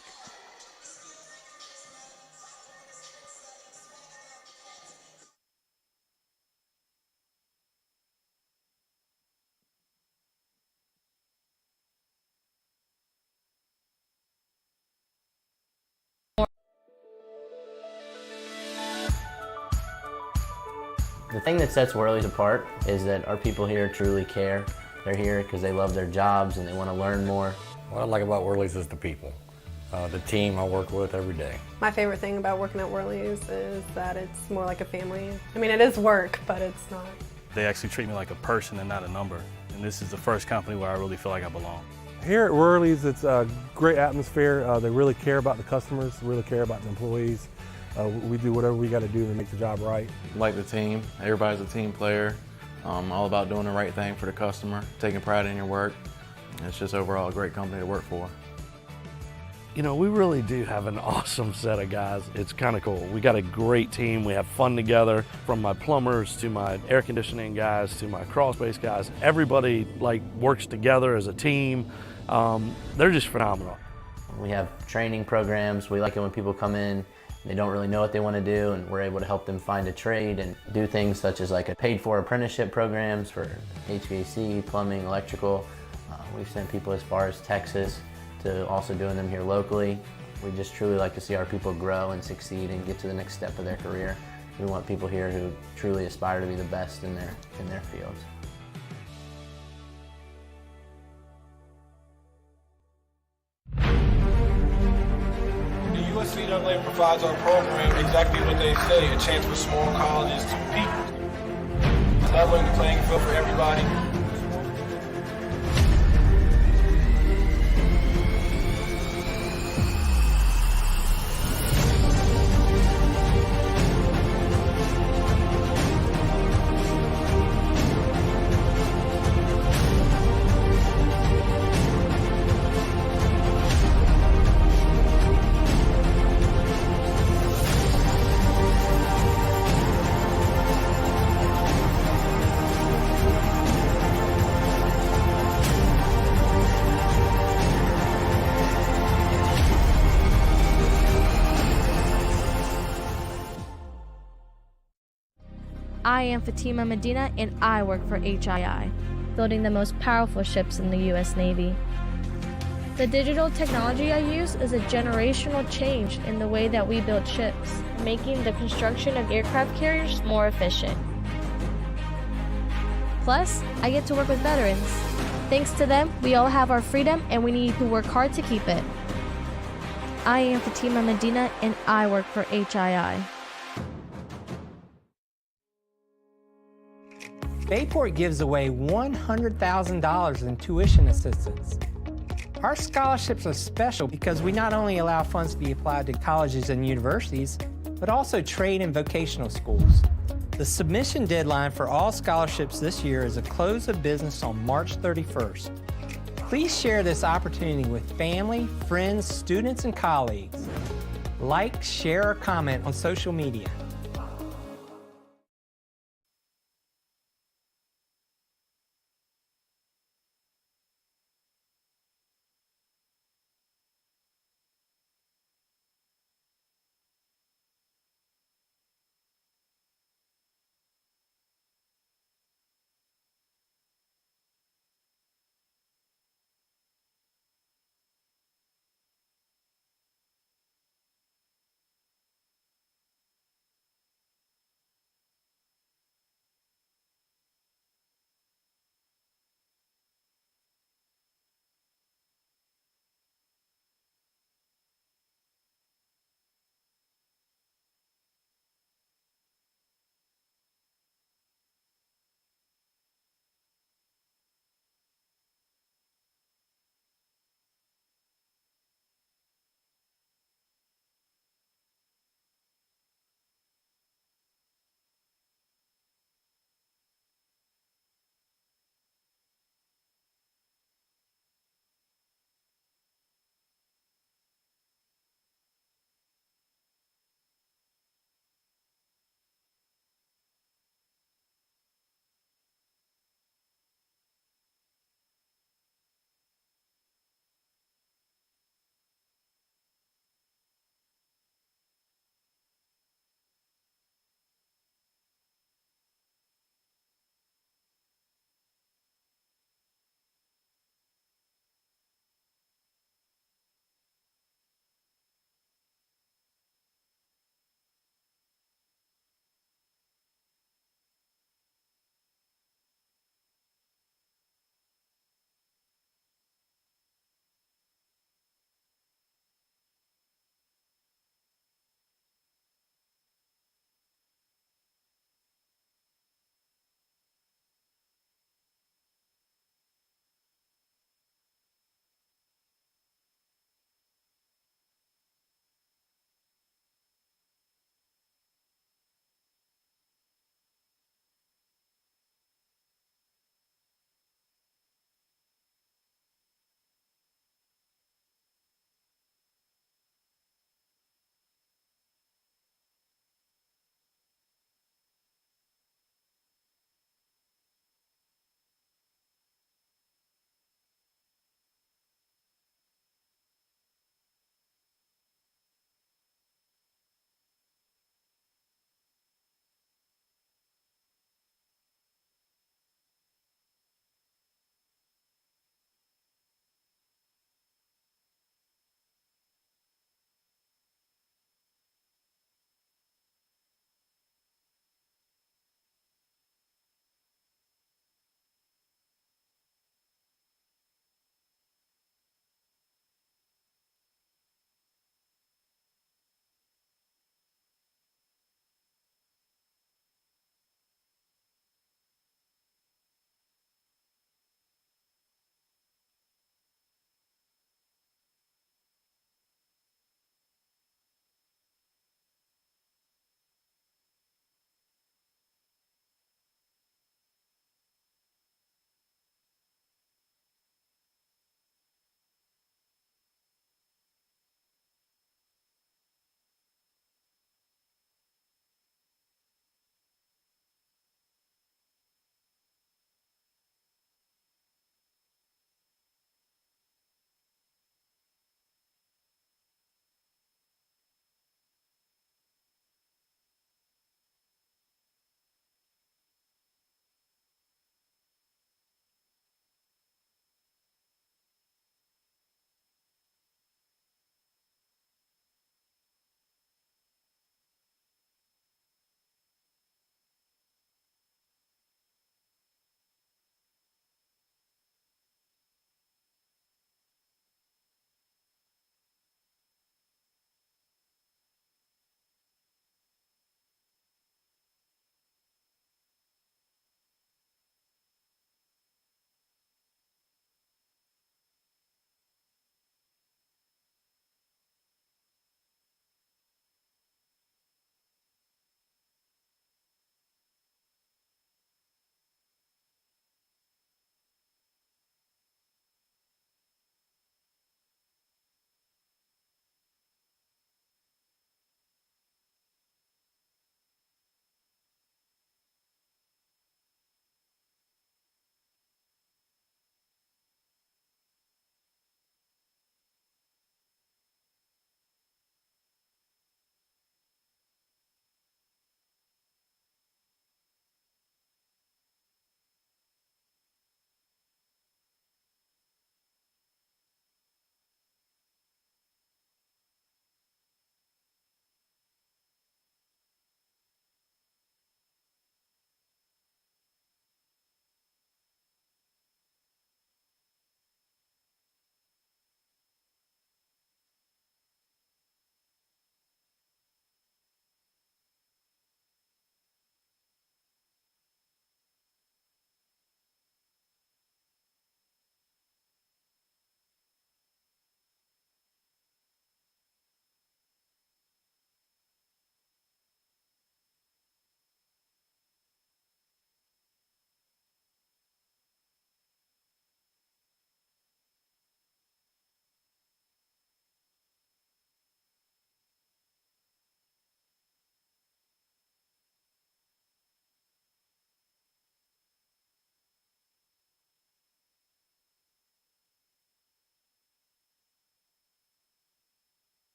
The thing that sets Worley's apart is that our people here truly care. They're here because they love their jobs and they want to learn more. What I like about Worley's is the people, the team I work with every day. My favorite thing about working at Worley's is that it's more like a family. I mean, it is work, but it's not. They actually treat me like a person and not a number. And this is the first company where I really feel like I belong. Here at Worley's, it's a great atmosphere. They really care about the customers, really care about the employees. We do whatever we got to do to make the job right. Like the team, everybody's a team player. All about doing the right thing for the customer, taking pride in your work. It's just overall a great company to work for. You know, we really do have an awesome set of guys. It's kind of cool. We got a great team. We have fun together, from my plumbers to my air conditioning guys to my crawl space guys. Everybody works together as a team. They're just phenomenal. We have training programs. We like it when people come in, they don't really know what they want to do, and we're able to help them find a trade and do things such as like a paid-for apprenticeship programs for HVAC, plumbing, electrical. We've sent people as far as Texas to also doing them here locally. We just truly like to see our people grow and succeed and get to the next step of their career. We want people here who truly aspire to be the best in their fields. NCAA provides our program exactly what they say, a chance for small colleges to compete, leveling the playing field for everybody. I am Fatima Medina and I work for HII, building the most powerful ships in the U.S. Navy. The digital technology I use is a generational change in the way that we build ships, making the construction of aircraft carriers more efficient. Plus, I get to work with veterans. Thanks to them, we all have our freedom and we need to work hard to keep it. I am Fatima Medina and I work for HII. Bayport gives away $100,000 in tuition assistance. Our scholarships are special because we not only allow funds to be applied to colleges and universities, but also trade and vocational schools. The submission deadline for all scholarships this year is a close of business on March 31st. Please share this opportunity with family, friends, students, and colleagues. Like, share, or comment on social media.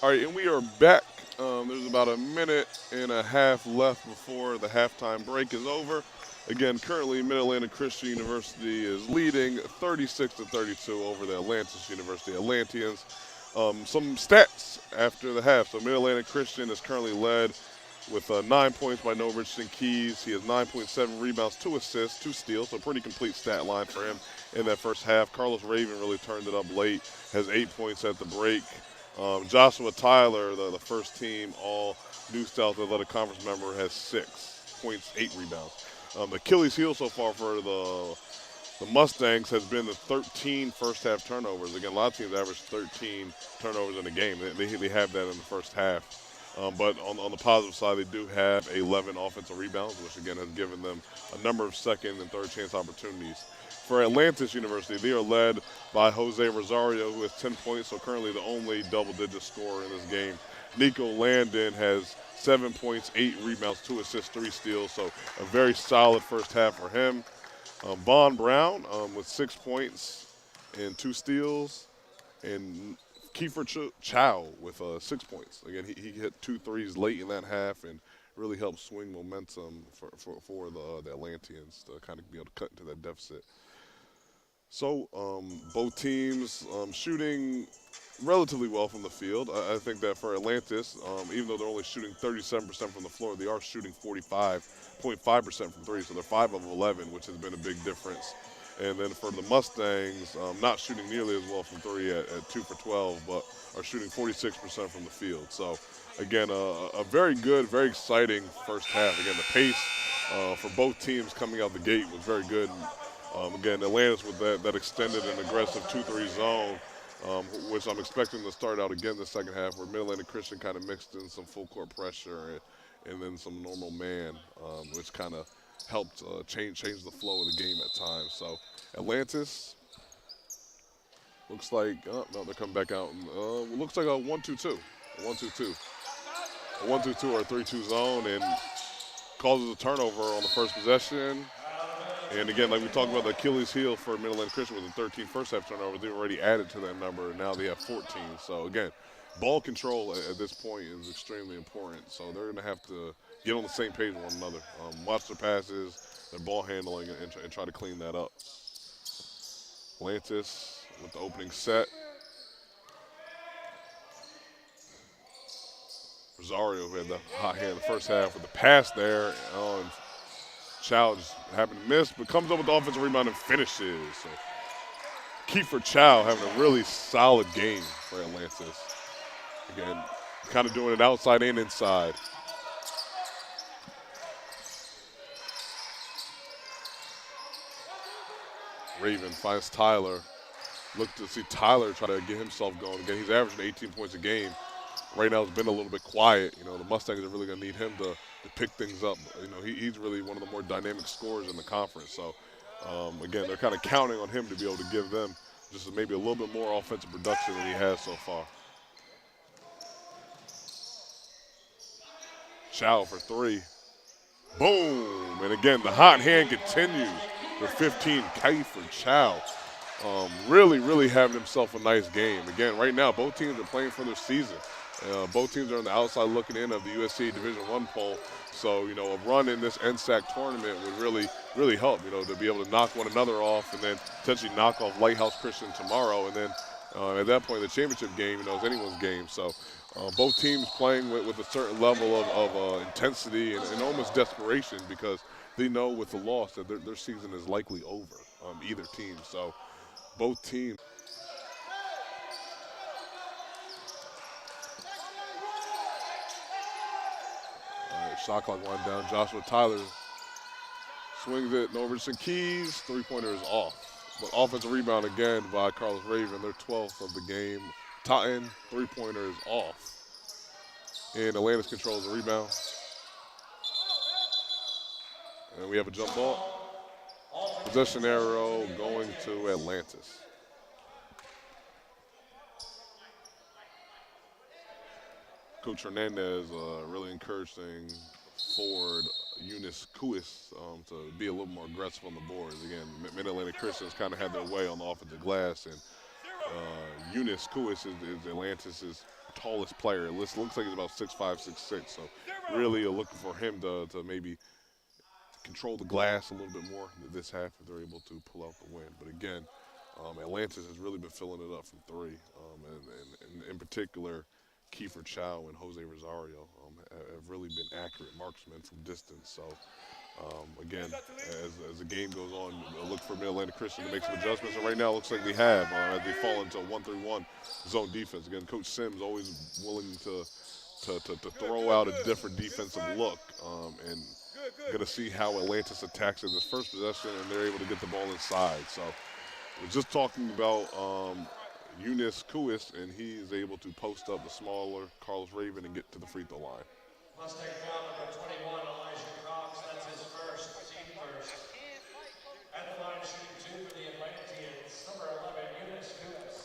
All right, and we are back. There's about a minute and a half left before the halftime break is over. Again, currently Mid-Atlantic Christian University is leading 36-32 over the Atlantis University Atlanteans. Some stats after the half. So Mid-Atlantic Christian is currently led with 9 points by No Richardson Keys. He has 9.7 rebounds, 2 assists, 2 steals, so pretty complete stat line for him in that first half. Carlos Raven really turned it up late, has 8 points at the break. Joshua Tyler, the first team all New South Athletic Conference member, has 6 points, 8 rebounds. The Achilles heel so far for the Mustangs has been the 13 first half turnovers. Again, a lot of teams average 13 turnovers in a game. They have that in the first half. But on the positive side, they do have 11 offensive rebounds, which again has given them a number of second and third chance opportunities. For Atlantis University, they are led by Jose Rosario, who has 10 points, so currently the only double-digit scorer in this game. Nico Landon has 7 points, 8 rebounds, 2 assists, 3 steals, so a very solid first half for him. Vaughn Brown with 6 points and 2 steals, and Kiefer Chow with 6 points. Again, he hit 2 threes late in that half and really helped swing momentum for the Atlanteans to kind of be able to cut into that deficit. So both teams shooting relatively well from the field. I think that for Atlantis, even though they're only shooting 37% from the floor, they are shooting 45.5% from three, so they're 5 of 11, which has been a big difference. And then for the Mustangs, not shooting nearly as well from three at 2 for 12, but are shooting 46% from the field. So again, a very good, very exciting first half. Again, the pace for both teams coming out the gate was very good. Again, Atlantis with that extended and aggressive 2-3 zone, which I'm expecting to start out again the second half, where Mid-Atlantic Christian kind of mixed in some full court pressure and then some normal man, which kind of helped change the flow of the game at times. So Atlantis looks like, no, they're coming back out. Looks like a 1-2-2. A 1-2-2. A 1-2-2 or a 3-2 zone, and causes a turnover on the first possession. And again, like we talked about, the Achilles heel for Mid-Atlantic Christian was a 13 first half turnover. They've already added to that number, and now they have 14. So again, ball control at this point is extremely important. So they're going to have to get on the same page with one another. Watch their passes, their ball handling, and try to clean that up. Atlantis with the opening set. Rosario, who had the hot hand in the first half with the pass there. And Chow just happened to miss, but comes up with the offensive rebound and finishes. So Kiefer Chow having a really solid game for Atlantis. Again, kind of doing it outside and inside. Raven finds Tyler. Look to see Tyler try to get himself going. Again, he's averaging 18 points a game. Right now it's been a little bit quiet. You know, the Mustangs are really going to need him to pick things up. You know, he's really one of the more dynamic scorers in the conference. So, again, they're kind of counting on him to be able to give them just maybe a little bit more offensive production than he has so far. Chow for 3. Boom! And again, the hot hand continues with 15. Kiefer Chow really having himself a nice game. Again, right now, both teams are playing for their season. Both teams are on the outside looking in of the USC Division I poll. So, you know, a run in this NSAC tournament would really help, you know, to be able to knock one another off and then potentially knock off Lighthouse Christian tomorrow. And then at that point, the championship game, you know, is anyone's game. So both teams playing with a certain level of intensity and almost desperation, because they know with the loss that their season is likely over, either team. So both teams. Shot clock winding down. Joshua Tyler swings it. No Richardson Keys. 3-pointer is off. But offensive rebound again by Carlos Raven. Their 12th of the game. Totten, 3-pointer is off. And Atlantis controls the rebound. And we have a jump ball. Possession arrow going to Atlantis. Coach Hernandez really encouraging forward Eunice Kuis to be a little more aggressive on the boards. Again, Mid-Atlantic Christians kind of had their way on the offensive glass, and Eunice Kuis is Atlantis' tallest player. It looks like he's about 6'5", 6'6". So really looking for him to maybe control the glass a little bit more this half if they're able to pull out the win. But again, Atlantis has really been filling it up from three, and in particular, Kiefer Chow and Jose Rosario have really been accurate marksmen from distance. So again, as the game goes on, look for Mid-Atlantic Christian to make some adjustments, and right now it looks like they have as they fall into a 1-3-1 zone defense. Again, Coach Sims always willing to throw out a different defensive look, and going to see how Atlantis attacks in this first possession, and they're able to get the ball inside. So we're just talking about Eunice Kuis, and he is able to post up the smaller Carlos Raven and get to the free throw line. Mustang foul number 21, Elijah Cox. That's his first, team first. At the line, shooting 2 for the Atlanteans, number 11, Eunice Kuis.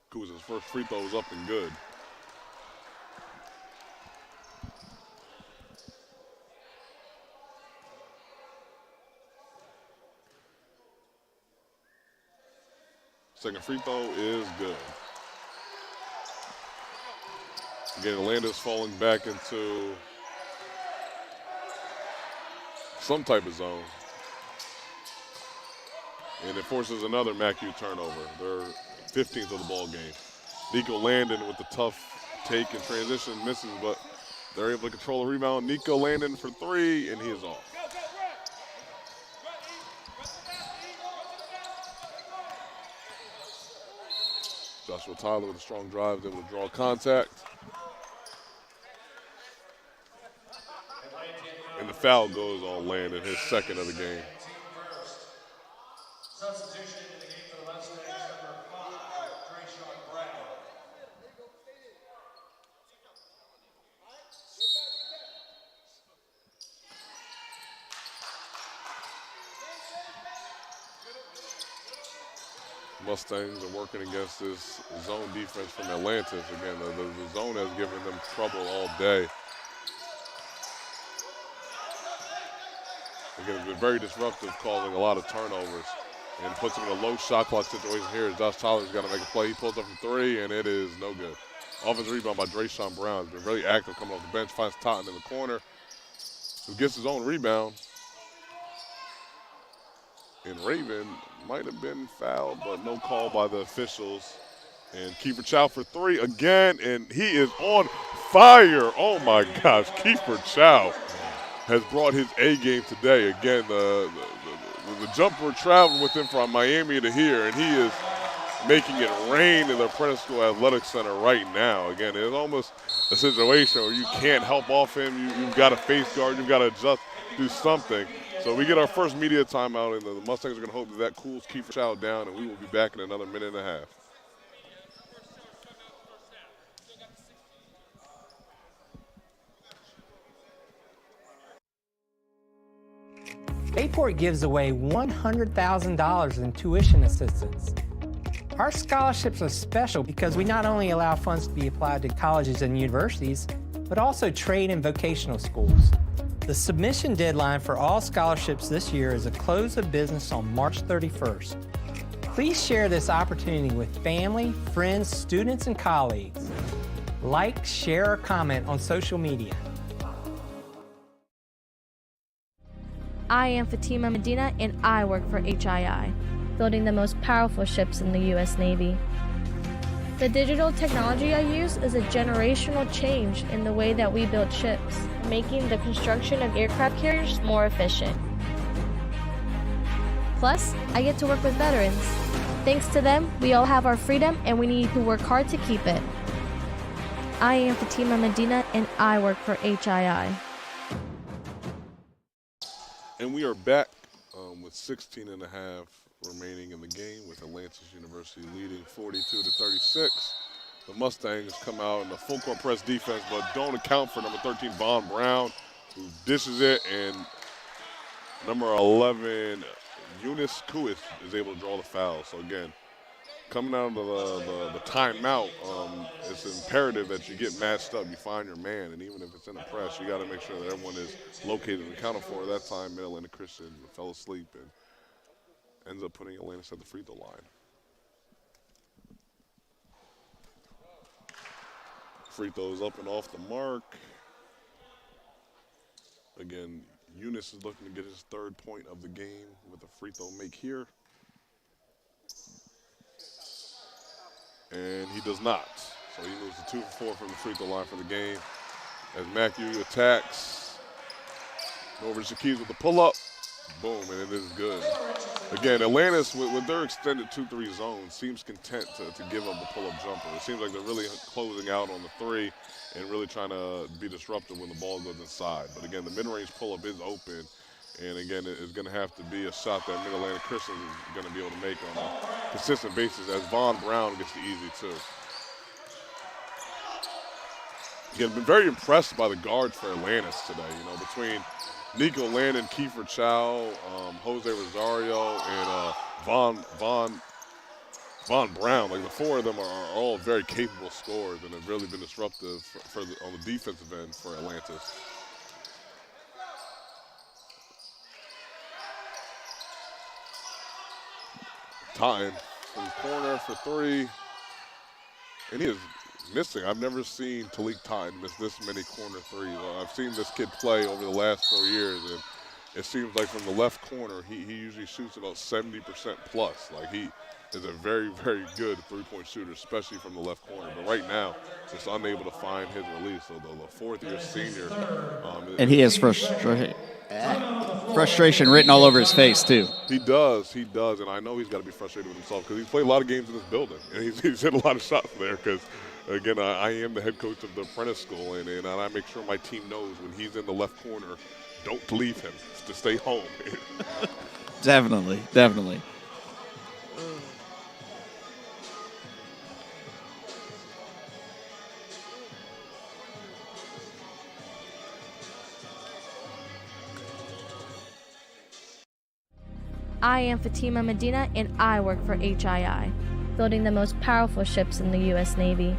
Kuis' first free throw is up and good. Second free throw is good. Again, Atlantis falling back into some type of zone. And it forces another MACU turnover. Their 15th of the ball game. Nico Landon with the tough take and transition misses, but they're able to control the rebound. Nico Landon for three, and he is off. Joshua Tyler with a strong drive, able to draw contact. And the foul goes on Landon, his second of the game. Substitution in the game for the Mustangs, number 5, Trayshawn Brown. Mustangs are working against this zone defense from Atlantis. Again, the zone has given them trouble all day. Again, it's been very disruptive, causing a lot of turnovers, and puts them in a low shot clock situation here as Josh Tyler's got to make a play. He pulls up from three, and it is no good. Offensive rebound by Drayshawn Brown. Has been really active coming off the bench, finds Totten in the corner, who gets his own rebound. And Raven might have been fouled, but no call by the officials. And Kiefer Chow for three again, and he is on fire. Oh my gosh, Kiefer Chow has brought his A game today. Again, the jumper traveling with him from Miami to here, and he is making it rain in the Apprentice School Athletic Center right now. Again, it's almost a situation where you can't help off him. You've got to face guard, you've got to adjust, do something. So we get our first media timeout, and the Mustangs are going to hope that cools Kiefer Chow down, and we will be back in another minute and a half. Bayport gives away $100,000 in tuition assistance. Our scholarships are special because we not only allow funds to be applied to colleges and universities, but also trade and vocational schools. The submission deadline for all scholarships this year is a close of business on March 31st. Please share this opportunity with family, friends, students, and colleagues. Like, share, or comment on social media. I am Fatima Medina, and I work for HII, building the most powerful ships in the U.S. Navy. The digital technology I use is a generational change in the way that we build ships, making the construction of aircraft carriers more efficient. Plus, I get to work with veterans. Thanks to them, we all have our freedom, and we need to work hard to keep it. I am Fatima Medina, and I work for HII. And we are back with 16 and a half remaining in the game, with Atlantis University leading 42-36. The Mustangs come out in the full court press defense, but don't account for number 13, Von Brown, who dishes it, and number 11, Eunice Kuis, is able to draw the foul. So again, coming out of the timeout, it's imperative that you get matched up, you find your man, and even if it's in the press, you got to make sure that everyone is located and accounted for. At that time, Mid-Atlantic Christian fell asleep and ends up putting Atlantis at the free throw line. free throws up and off the mark. Again, Eunice is looking to get his 3rd point of the game with a free throw make here. And he does not. So he moves to 2 for 4 from the free throw line for the game. As Matthew attacks. Over to Keys with the pull-up. Boom, and it is good. Again, Atlantis, with their extended 2-3 zone, seems content to give up the pull-up jumper. It seems like they're really closing out on the 3 and really trying to be disruptive when the ball goes inside. But again, the mid-range pull-up is open. And again, it's going to have to be a shot that Mid-Atlantic Christian is going to be able to make on a consistent basis as Von Brown gets the easy too. Again, been very impressed by the guards for Atlantis today. You know, between Nico Landon, Kiefer Chow, Jose Rosario, and Von Brown. Like the 4 of them are all very capable scorers and have really been disruptive on the defensive end for Atlantis. Time from the corner for 3, and he is missing. I've never seen Talik Tyne miss this many corner 3s. I've seen this kid play over the last 4 years, and it seems like from the left corner, he usually shoots about 70% plus. Like he is a very, very good 3-point shooter, especially from the left corner. But right now, just unable to find his release. So the 4th-year senior. And he has frustration written all over his face, too. He does, and I know he's got to be frustrated with himself because he's played a lot of games in this building, and he's hit a lot of shots there because, again, I am the head coach of the apprentice school, and I make sure my team knows when he's in the left corner, don't leave him, to stay home. Definitely, definitely. I am Fatima Medina, and I work for HII, building the most powerful ships in the U.S. Navy.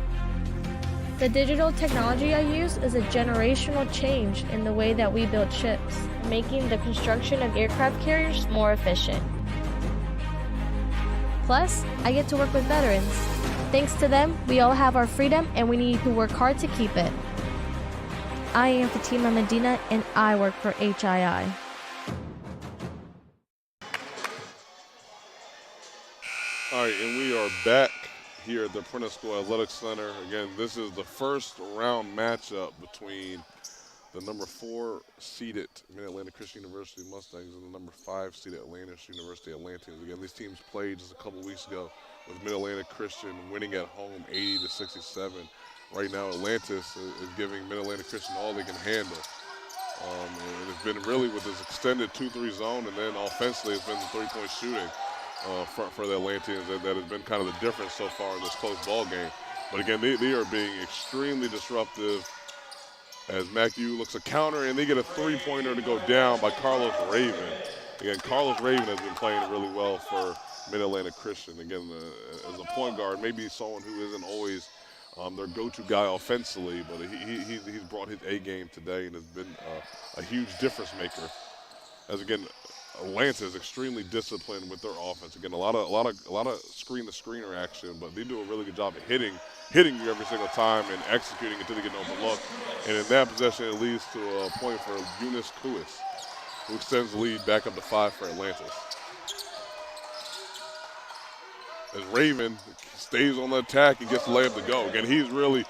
The digital technology I use is a generational change in the way that we build ships, making the construction of aircraft carriers more efficient. Plus, I get to work with veterans. Thanks to them, we all have our freedom, and we need to work hard to keep it. I am Fatima Medina, and I work for HII. All right, and we are back here at the Apprentice School Athletic Center. Again, this is the first round matchup between the number 4 seeded Mid-Atlantic Christian University Mustangs and the number 5 seeded Atlantis University Atlantis. Again, these teams played just a couple weeks ago with Mid-Atlantic Christian winning at home 80-67. Right now, Atlantis is giving Mid-Atlantic Christian all they can handle. And it's been really with this extended 2-3 zone, and then offensively it's been the 3-point shooting. For the Atlanteans that has been kind of the difference so far in this close ball game. But again, they are being extremely disruptive as Matthew looks a counter, and they get a 3-pointer to go down by Carlos Raven. Again, Carlos Raven has been playing really well for Mid-Atlantic Christian. Again, as a point guard, maybe someone who isn't always their go-to guy offensively, but he's brought his A game today and has been a huge difference maker. As again, Atlanta is extremely disciplined with their offense. Again, a lot of screen-to-screener action, but they do a really good job of hitting you every single time and executing until they get an open look. And in that possession, it leads to a point for Eunice Kuis, who extends the lead back up to 5 for Atlantis. As Raven stays on the attack and gets the layup to go. Again, he's really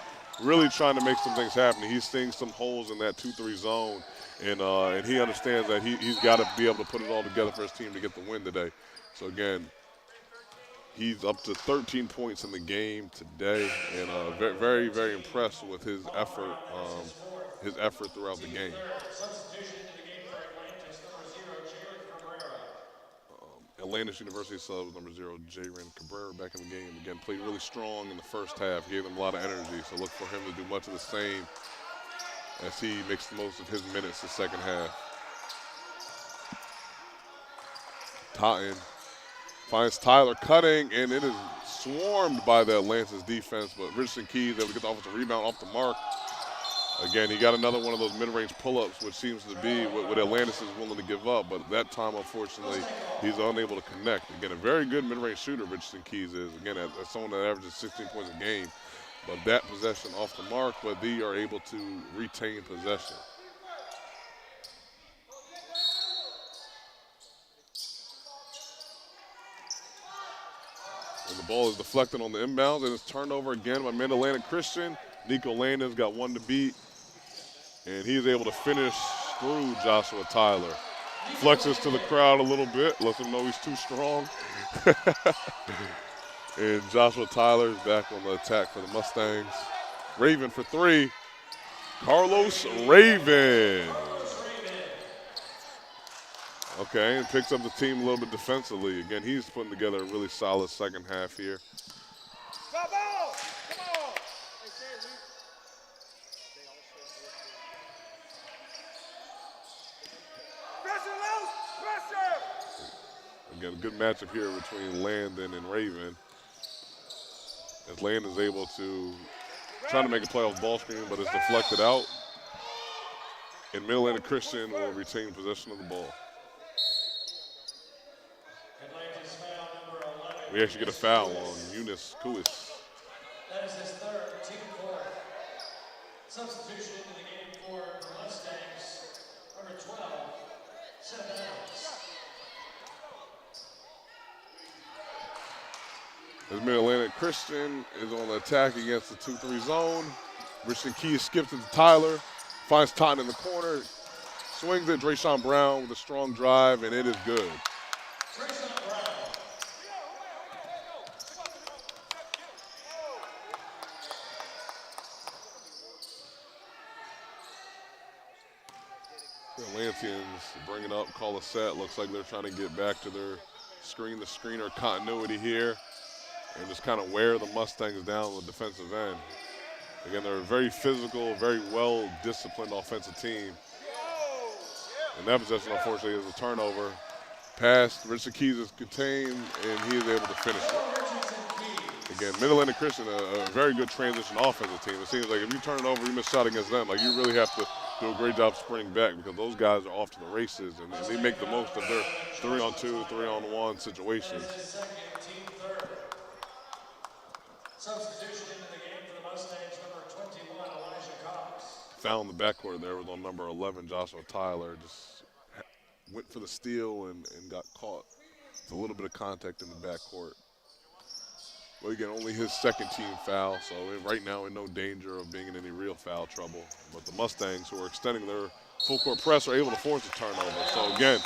trying to make some things happen. He's seeing some holes in that 2-3 zone. And he understands that he's got to be able to put it all together for his team to get the win today. So again, he's up to 13 points in the game today, and very, very impressed with his effort throughout the game. Atlantis University sub number 0, J-Ren Cabrera back in the game. Again, played really strong in the first half, gave them a lot of energy. So look for him to do much of the same as he makes the most of his minutes the second half. Totten finds Tyler cutting, and it is swarmed by the Atlantis defense, but Richardson Keys able to get the offensive rebound off the mark. Again, he got another one of those mid-range pull-ups, which seems to be what Atlantis is willing to give up, but that time, unfortunately, he's unable to connect. Again, a very good mid-range shooter, Richardson Keys is. Again, as someone that averages 16 points a game, But that possession off the mark, but they are able to retain possession. And the ball is deflected on the inbounds, and it's turned over again by Mid-Atlantic Christian. Nico Landon's got one to beat, and he's able to finish through Joshua Tyler. Flexes to the crowd a little bit, lets him know he's too strong. And Joshua Tyler is back on the attack for the Mustangs. Raven for three. Carlos Raven. Okay, and picks up the team a little bit defensively. Again, he's putting together a really solid second half here. Again, a good matchup here between Landon and Raven. As Landon's able to try to make a play off ball screen, but it's deflected out. And Mid-Atlantic Christian will retain possession of the ball. We actually get a foul on Eunice Kuis. That is his third, team fourth. Substitution into the game for the Mustangs, number 12, Seth Adams. As Mid-Atlantic Christian is on the attack against the 2-3 zone. Richard Keys skips it to Tyler, finds Totten in the corner, swings it, Drayshawn Brown with a strong drive, and it is good. The Atlanteans bring it up, call a set. Looks like they're trying to get back to their screen-to-screener continuity here and just kind of wear the Mustangs down on the defensive end. Again, they're a very physical, very well-disciplined offensive team. And that possession, unfortunately, is a turnover. Pass, Richard Keys is contained, and he is able to finish it. Again, Mid-Atlantic Christian, a very good transition offensive team. It seems like if you turn it over, you miss a shot against them. Like, you really have to do a great job sprinting back because those guys are off to the races, and they make the most of their 3-on-2, 3-on-1 situations. Substitution into the game for the Mustangs, number 21, Elijah Cox. Found the backcourt there was on number 11, Joshua Tyler. Just went for the steal and got caught. It's a little bit of contact in the backcourt. But again, only his second team foul, so right now in no danger of being in any real foul trouble. But the Mustangs, who are extending their full court press, are able to force a turnover. So again,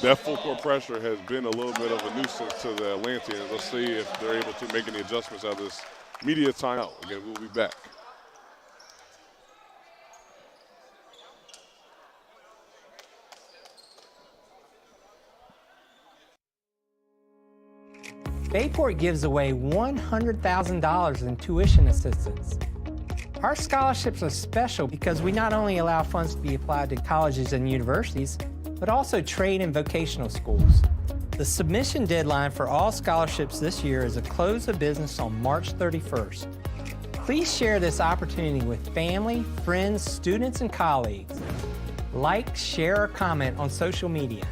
that full court pressure has been a little bit of a nuisance to the Atlanteans. Let's see if they're able to make any adjustments out of this media timeout. Again, we'll be back. Bayport gives away $100,000 in tuition assistance. Our scholarships are special because we not only allow funds to be applied to colleges and universities, but also trade and vocational schools. The submission deadline for all scholarships this year is a close of business on March 31st. Please share this opportunity with family, friends, students, and colleagues. Like, share, or comment on social media.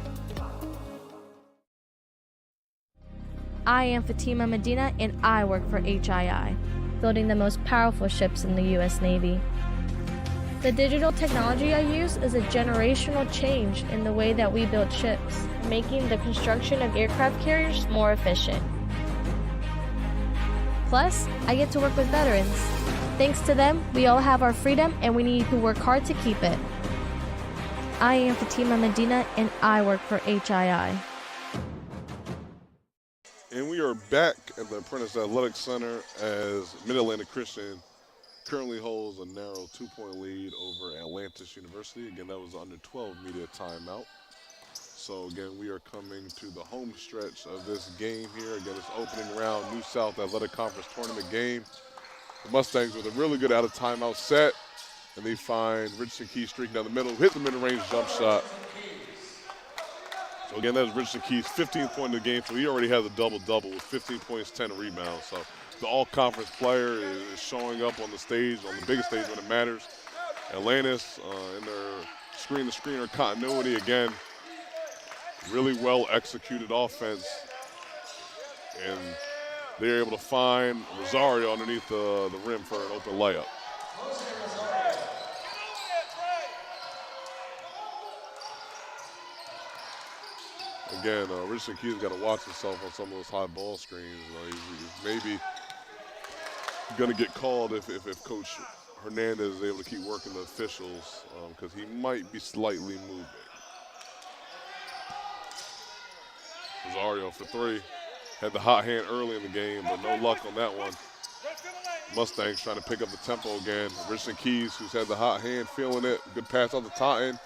I am Fatima Medina, and I work for HII, building the most powerful ships in the U.S. Navy. The digital technology I use is a generational change in the way that we build ships, making the construction of aircraft carriers more efficient. Plus, I get to work with veterans. Thanks to them, we all have our freedom, and we need to work hard to keep it. I am Fatima Medina, and I work for HII. And we are back at the Apprentice Athletic Center as Mid-Atlantic Christian currently holds a narrow 2-point lead over Atlantis University. Again, that was under 12 media timeout. So again, we are coming to the home stretch of this game here. Again, it's opening round New South Athletic Conference tournament game. The Mustangs with a really good out of timeout set, and they find Richardson Keys streaking down the middle, hit the mid-range jump shot. So again, that is Richardson Keys' 15th point of the game, so he already has a double-double with 15 points, 10 rebounds. So the all-conference player is showing up on the stage, on the biggest stage when it matters. Atlantis in their screen-to-screener continuity, again, really well-executed offense. And they're able to find Rosario underneath the rim for an open layup. Again, Richardson Keys got to watch himself on some of those high ball screens. He's maybe going to get called if Coach Hernandez is able to keep working the officials, because he might be slightly moving. Rosario for three. Had the hot hand early in the game, but no luck on that one. Mustangs trying to pick up the tempo again. Richardson Keys, who's had the hot hand, feeling it. Good pass out to Totten.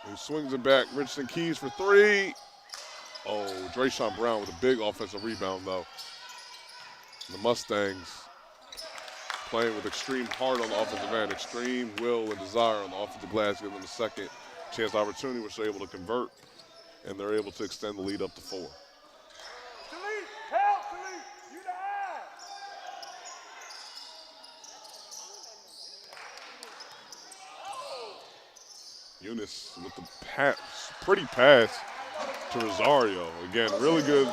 He swings it back. Richardson Keys for three. Oh, Drayshawn Brown with a big offensive rebound, though. The Mustangs playing with extreme heart on the offensive end, extreme will and desire on the offensive glass, give them a second chance opportunity, which they're able to convert, and they're able to extend the lead up to 4. Eunice with the pass, pretty pass to Rosario. Again, really good,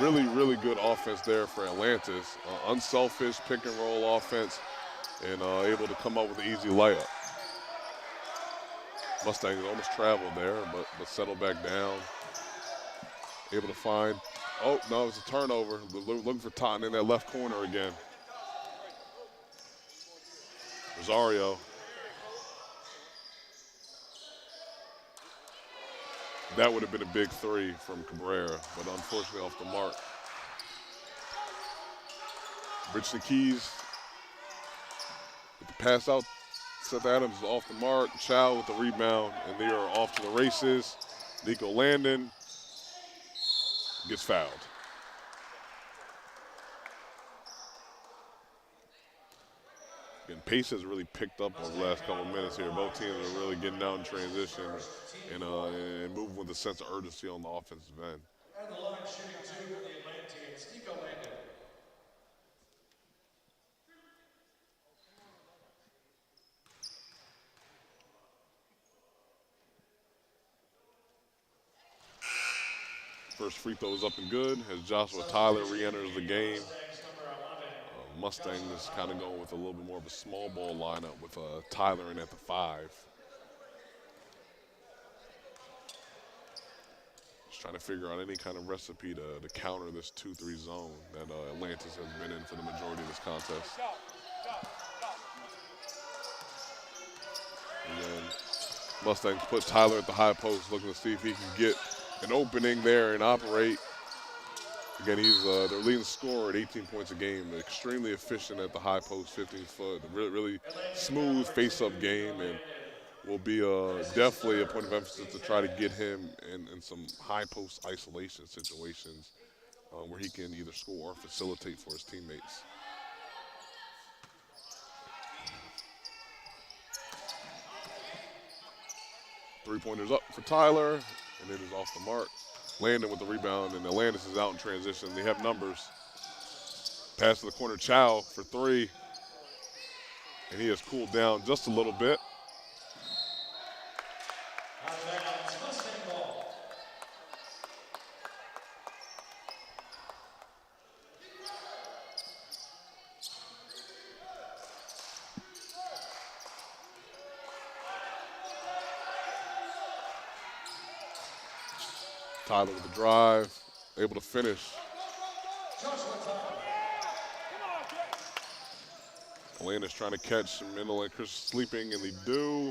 really good offense there for Atlantis. Unselfish pick and roll offense, and able to come up with an easy layup. Mustangs almost traveled there, but settled back down. Able to find, oh no, it's a turnover. Looking for Totten in that left corner again. Rosario. That would have been a big three from Cabrera, but unfortunately off the mark. Richardson Keys with the pass out. Seth Adams is off the mark. Chow with the rebound, and they are off to the races. Nico Landon gets fouled. And pace has really picked up over the last couple of minutes here. Both teams are really getting out in transition and moving with a sense of urgency on the offensive end. And the line shooting 2 for the Atlantis, Nico Landon. First free throw is up and good as Joshua Tyler re-enters the game. Mustang is kind of going with a little bit more of a small ball lineup with Tyler in at the 5. Just trying to figure out any kind of recipe to counter this 2-3 zone that Atlantis has been in for the majority of this contest. And then Mustangs put Tyler at the high post, looking to see if he can get an opening there and operate. Again, he's their leading scorer at 18 points a game. Extremely efficient at the high post, 15-foot. Really smooth face-up game, and will be definitely a point of emphasis to try to get him in some high post isolation situations where he can either score or facilitate for his teammates. Three-pointers up for Tyler, and it is off the mark. Landon with the rebound, and Atlantis is out in transition. They have numbers. Pass to the corner, Chow for 3. And he has cooled down just a little bit. Tyler with the drive, able to finish. Atlantis trying to catch Mendel and Chris sleeping, and they do.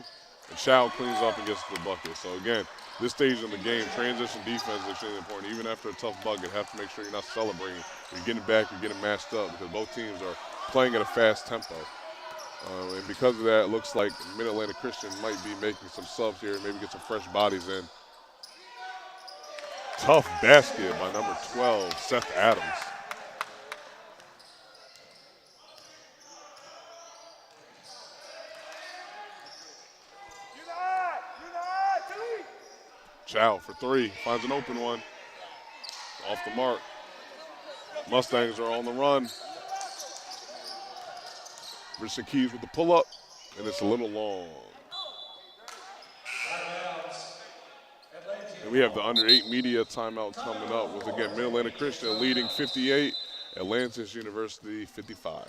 And Chow cleans up and gets to the bucket. So again, this stage in the game, transition defense is extremely important. Even after a tough bucket, have to make sure you're not celebrating. You're getting back, you're getting matched up, because both teams are playing at a fast tempo. And because of that, it looks like Mid-Atlantic Christian might be making some subs here, maybe get some fresh bodies in. Tough basket by number 12, Seth Adams. Chow for 3, finds an open one. Off the mark. Mustangs are on the run. Richardson Keys with the pull-up, and it's a little long. We have the under-8 media timeout coming up with, again, Mid-Atlantic Christian leading 58, Atlantis University 55.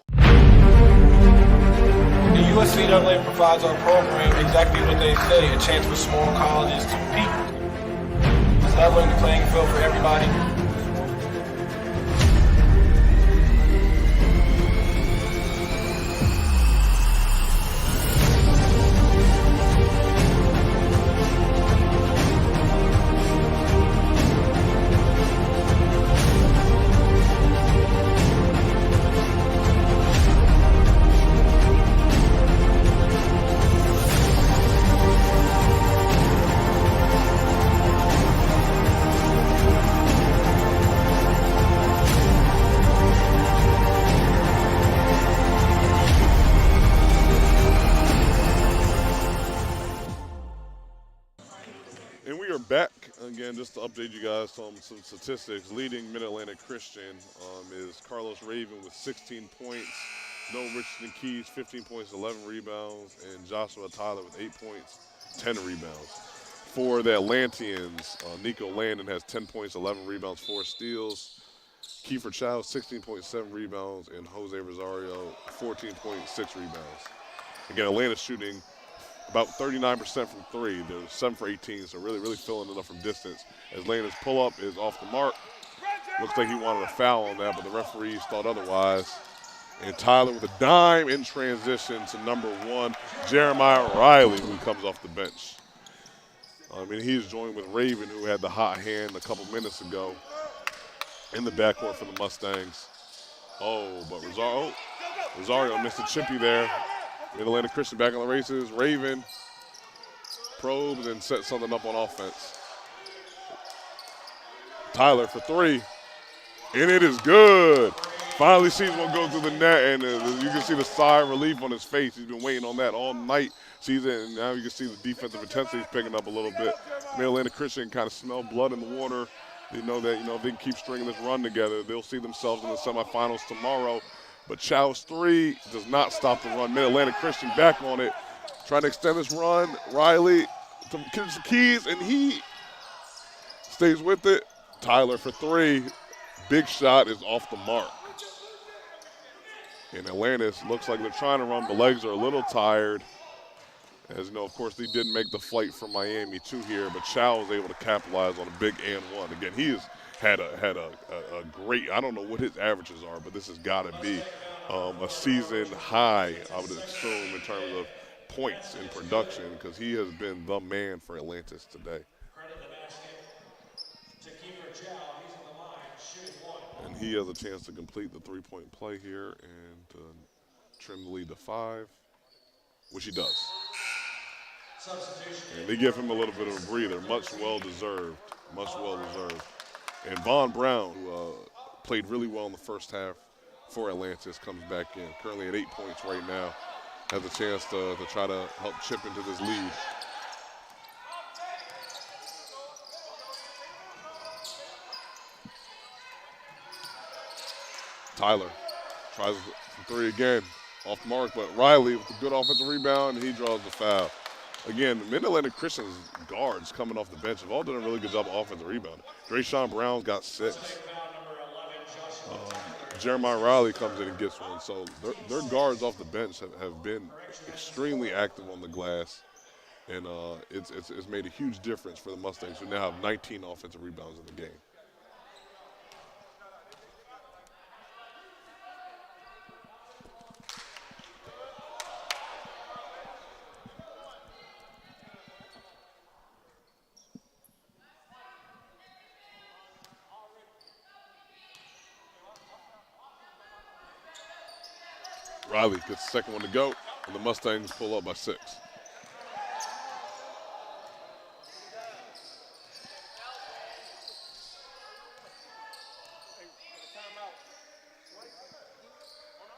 The USCAA provides our program exactly what they say, a chance for small colleges to compete. It's leveling the playing field for everybody. Back again, just to update you guys on some statistics. Leading Mid-Atlantic Christian is Carlos Raven with 16 points, Noah Richardson Keys 15 points, 11 rebounds, and Joshua Tyler with 8 points, 10 rebounds. For the Atlanteans, Nico Landon has 10 points, 11 rebounds, 4 steals. Kiefer Chow 16.7 rebounds, and Jose Rosario 14.6 rebounds. Again, Atlanta's shooting about 39% from 3. They're 7 for 18, so really filling it up from distance. As Landon's pull-up is off the mark. Looks like he wanted a foul on that, but the referees thought otherwise. And Tyler with a dime in transition to number 1, Jeremiah Riley, who comes off the bench. He's joined with Raven, who had the hot hand a couple minutes ago in the backcourt for the Mustangs. Oh, but Rosario missed a chippy there. Mid-Atlantic Christian back on the races. Raven probes and sets something up on offense. Tyler for 3, and it is good. Finally sees one go through the net, and you can see the sigh of relief on his face. He's been waiting on that all night. Sees it, and now you can see the defensive intensity is picking up a little bit. Mid-Atlantic Christian kind of smell blood in the water. They know that, if they can keep stringing this run together, they'll see themselves in the semifinals tomorrow. But Chow's 3 does not stop the run. Mid-Atlantic Christian back on it, trying to extend this run. Riley to Keys, and he stays with it. Tyler for 3. Big shot is off the mark. And Atlantis looks like they're trying to run, but legs are a little tired. As you know, of course, they didn't make the flight from Miami to here, but Chow was able to capitalize on a big and one. Again, he has had a great, I don't know what his averages are, but this has got to be a season high, I would assume, in terms of points in production, because he has been the man for Atlantis today. And he has a chance to complete the three-point play here and trim the lead to 5, which he does. And they give him a little bit of a breather, much well-deserved. And Von Brown, who played really well in the first half for Atlantis, comes back in. Currently at 8 points right now. Has a chance to try to help chip into this lead. Tyler tries for 3 again, off the mark, but Riley with a good offensive rebound, and he draws the foul. Again, Mid-Atlantic Christian's guards coming off the bench have all done a really good job of offensive rebound. Drayshawn Brown's got 6. Jeremiah Riley comes in and gets 1. So their guards off the bench have been extremely active on the glass. And it's made a huge difference for the Mustangs, who now have 19 offensive rebounds in the game. Riley gets the second one to go, and the Mustangs pull up by 6.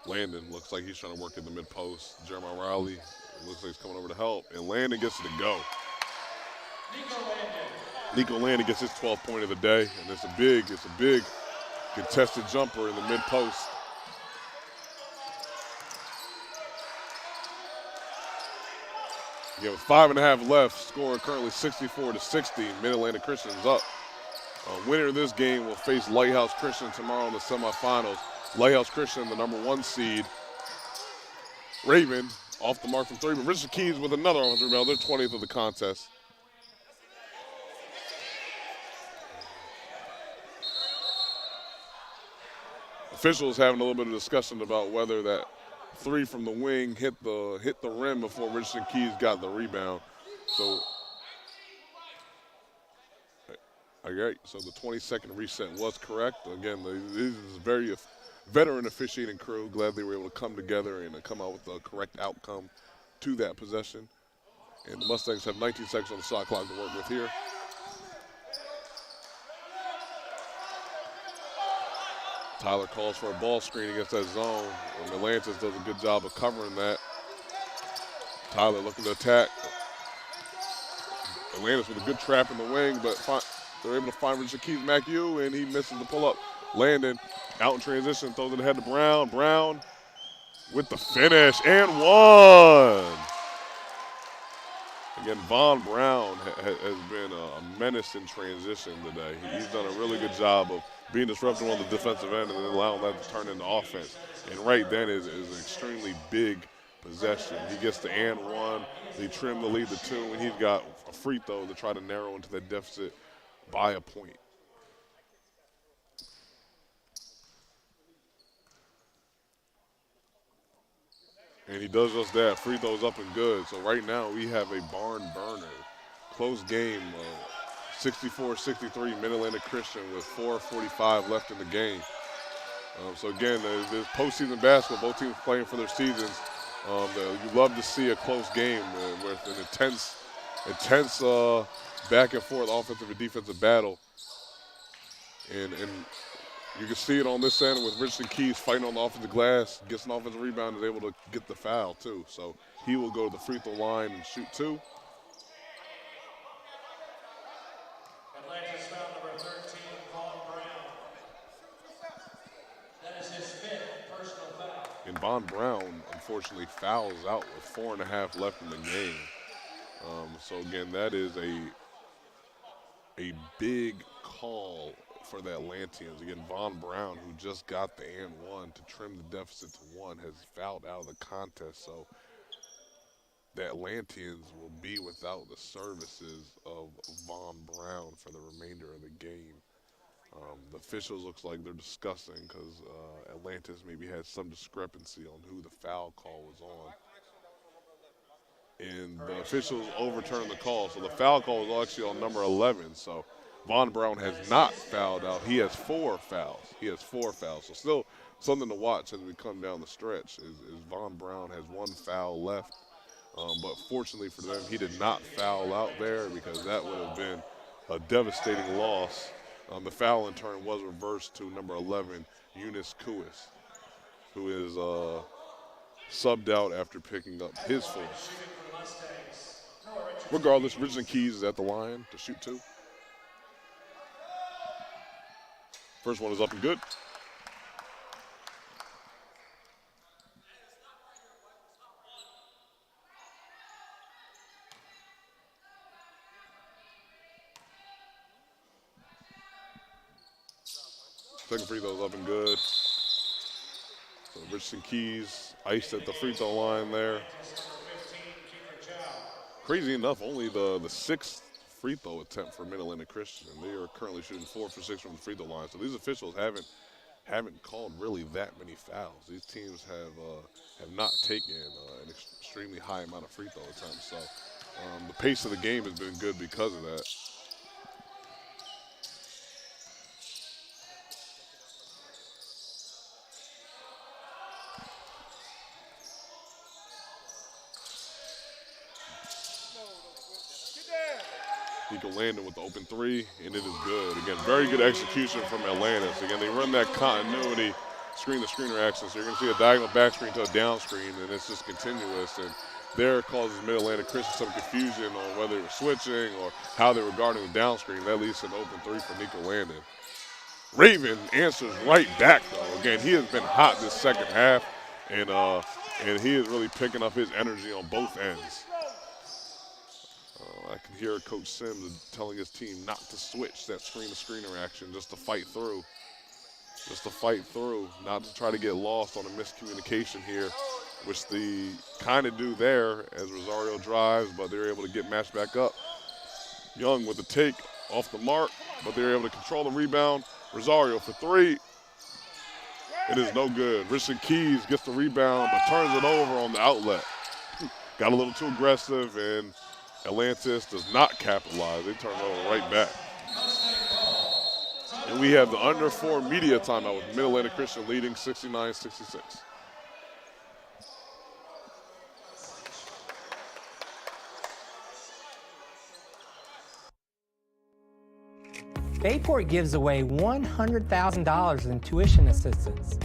Landon looks like he's trying to work in the mid-post. Jeremiah Riley looks like he's coming over to help, and Landon gets it to go. Nico Landon gets his 12th point of the day, and it's a big contested jumper in the mid-post. Again, with 5.5 left, score currently 64-60. Mid-Atlantic Christian is up. Winner of this game will face Lighthouse Christian tomorrow in the semifinals. Lighthouse Christian, the #1 seed. Raven off the mark from 3, but Richard Keys with another offensive rebound. They're 20th of the contest. Officials having a little bit of discussion about whether that 3 from the wing hit the rim before Richardson Keys got the rebound. So, all right, so the 20-second reset was correct. Again, this is a very veteran officiating crew. Glad they were able to come together and come out with the correct outcome to that possession. And the Mustangs have 19 seconds on the shot clock to work with here. Tyler calls for a ball screen against that zone, and Atlantis does a good job of covering that. Tyler looking to attack. Atlantis with a good trap in the wing, but they're able to find Richard Keys McHugh, and he misses the pull-up. Landon out in transition, throws it ahead to Brown. Brown with the finish, and one. Again, Von Brown has been a menace in transition today. He's done a really good job of being disruptive on the defensive end and then allowing that to turn into offense. And right then is an extremely big possession. He gets the and one, they trim the lead to 2, and he's got a free throw to try to narrow into that deficit by a point. And he does just that. Free throw's up and good. So right now we have a barn burner. Close game, 64-63, Mid-Atlantic Christian with 4:45 left in the game. So again, this postseason basketball, both teams playing for their seasons. You love to see a close game with an intense back and forth offensive and defensive battle. And you can see it on this end with Richardson Keys fighting on the offensive glass, gets an offensive rebound, is able to get the foul too. So he will go to the free throw line and shoot 2. Atlantis foul number 13, Von Brown. That is his 5th personal foul. And Von Brown, unfortunately, fouls out with 4.5 left in the game. So again, that is a big call for the Atlanteans. Again, Von Brown, who just got the and one to trim the deficit to 1, has fouled out of the contest. So the Atlanteans will be without the services of Von Brown for the remainder of the game. The officials looks like they're discussing because Atlantis maybe had some discrepancy on who the foul call was on. And the officials overturned the call. So the foul call was actually on number 11. So Von Brown has not fouled out. He has 4 fouls. So still something to watch as we come down the stretch is Von Brown has 1 foul left. But fortunately for them, he did not foul out there because that would have been a devastating loss. The foul in turn was reversed to number 11, Eunice Kuis, who is subbed out after picking up his 4th. Regardless, Richardson Keys is at the line to shoot 2. First one is up and good. Second free throw is up and good. So Richardson Keys iced at the free throw line there. Crazy enough, only the 6th free throw attempt for Mid-Atlantic Christian. They are currently shooting 4 for 6 from the free throw line. So these officials haven't called really that many fouls. These teams have not taken an extremely high amount of free throw attempts. So the pace of the game has been good because of that. Nico Landon with the open 3, and it is good. Again, very good execution from Atlantis. Again, they run that continuity screen-to-screener action, so you're going to see a diagonal back screen to a down screen, and it's just continuous. And there causes Mid-Atlantic Christian some confusion on whether they were switching or how they were guarding the down screen. That leads to an open 3 for Nico Landon. Raven answers right back, though. Again, he has been hot this second half, and he is really picking up his energy on both ends. I can hear Coach Sims telling his team not to switch that screen-to-screen interaction, just to fight through. Just to fight through, not to try to get lost on a miscommunication here, which they kind of do there as Rosario drives, but they're able to get matched back up. Young with the take off the mark, but they're able to control the rebound. Rosario for three. It is no good. Richard Keys gets the rebound, but turns it over on the outlet. Got a little too aggressive, and Atlantis does not capitalize. They turn it over right back. And we have the under 4 media timeout with Mid-Atlanitic Christian leading 69-66. Bayport gives away $100,000 in tuition assistance.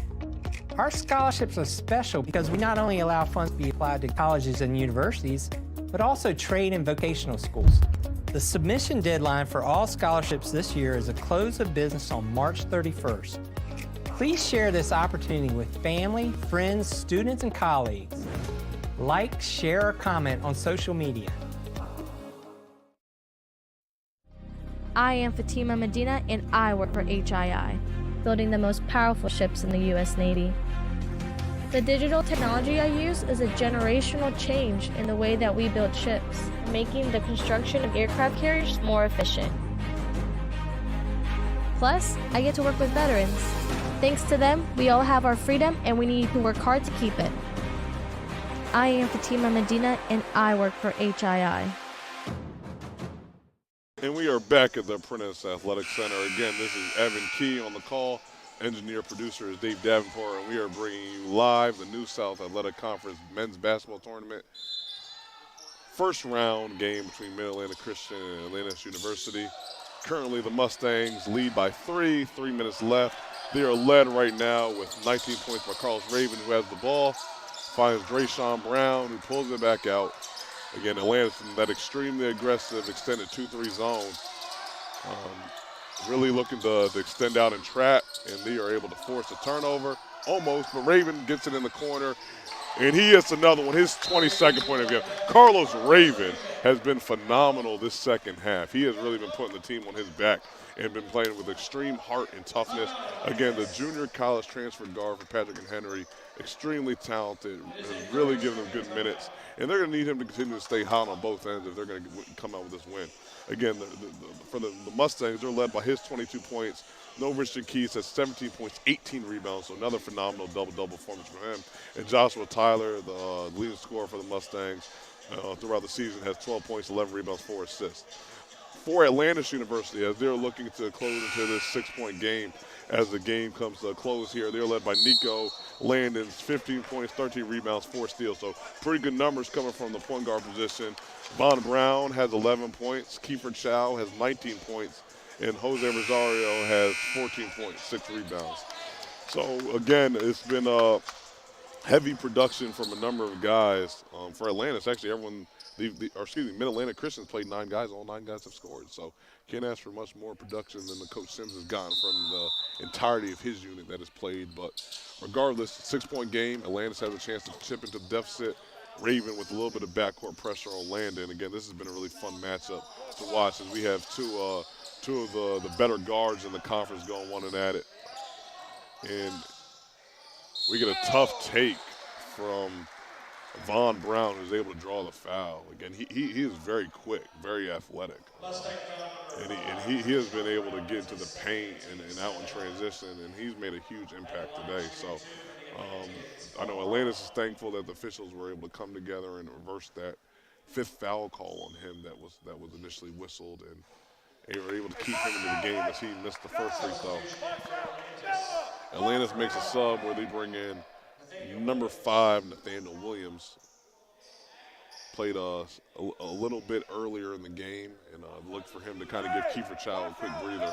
Our scholarships are special because we not only allow funds to be applied to colleges and universities, but also trade and vocational schools. The submission deadline for all scholarships this year is a close of business on March 31st. Please share this opportunity with family, friends, students, and colleagues. Like, share, or comment on social media. I am Fatima Medina, and I work for HII, building the most powerful ships in the U.S. Navy. The digital technology I use is a generational change in the way that we build ships, making the construction of aircraft carriers more efficient. Plus, I get to work with veterans. Thanks to them, we all have our freedom, and we need to work hard to keep it. I am Fatima Medina, and I work for HII. And we are back at the Apprentice Athletic Center. Again, this is Evan Key on the call. Engineer, producer is Dave Davenport, and we are bringing you live the New South Athletic Conference men's basketball tournament. First round game between Mid-Atlantic Christian and Atlantis University. Currently, the Mustangs lead by 3 minutes left. They are led right now with 19 points by Carlos Raven, who has the ball. Finds Drayshawn Brown, who pulls it back out. Again, Atlantis in that extremely aggressive extended 2-3 zone. Really looking to extend out and trap, and they are able to force a turnover. Almost, but Raven gets it in the corner, and he hits another one, his 22nd point of the game. Carlos Raven has been phenomenal this second half. He has really been putting the team on his back and been playing with extreme heart and toughness. Again, the junior college transfer guard for Patrick and Henry, extremely talented, has really given them good minutes. And they're going to need him to continue to stay hot on both ends if they're going to come out with this win. Again, for the Mustangs, they're led by his 22 points. No Richard Keys has 17 points, 18 rebounds, so another phenomenal double-double performance for him. And Joshua Tyler, the leading scorer for the Mustangs throughout the season, has 12 points, 11 rebounds, 4 assists. For Atlantis University, as they're looking to close into this 6-point game, as the game comes to a close here, they're led by Nico Landon's 15 points, 13 rebounds, 4 steals. So pretty good numbers coming from the point guard position. Von Brown has 11 points. Kiefer Chow has 19 points. And Jose Rosario has 14 points, 6 rebounds. So, again, it's been a heavy production from a number of guys. For Atlantis, actually, everyone – Mid-Atlantic Christians played 9 guys. All 9 guys have scored. So can't ask for much more production than the Coach Sims has gotten from the entirety of his unit that has played. But regardless, 6-point game. Atlantis has a chance to chip into the deficit. Raven with a little bit of backcourt pressure on Landon. Again, this has been a really fun matchup to watch as we have two of the better guards in the conference going one and at it. And we get a tough take from Von Brown, who's able to draw the foul. Again, he is very quick, very athletic. And he has been able to get into the paint and out in transition, and he's made a huge impact today. So I know Atlantis is thankful that the officials were able to come together and reverse that 5th foul call on him that was initially whistled, and they were able to keep him into the game as he missed the first free throw. Atlantis makes a sub where they bring in number 5, Nathaniel Williams. Played a little bit earlier in the game, and looked for him to kind of give Kiefer Chow a quick breather.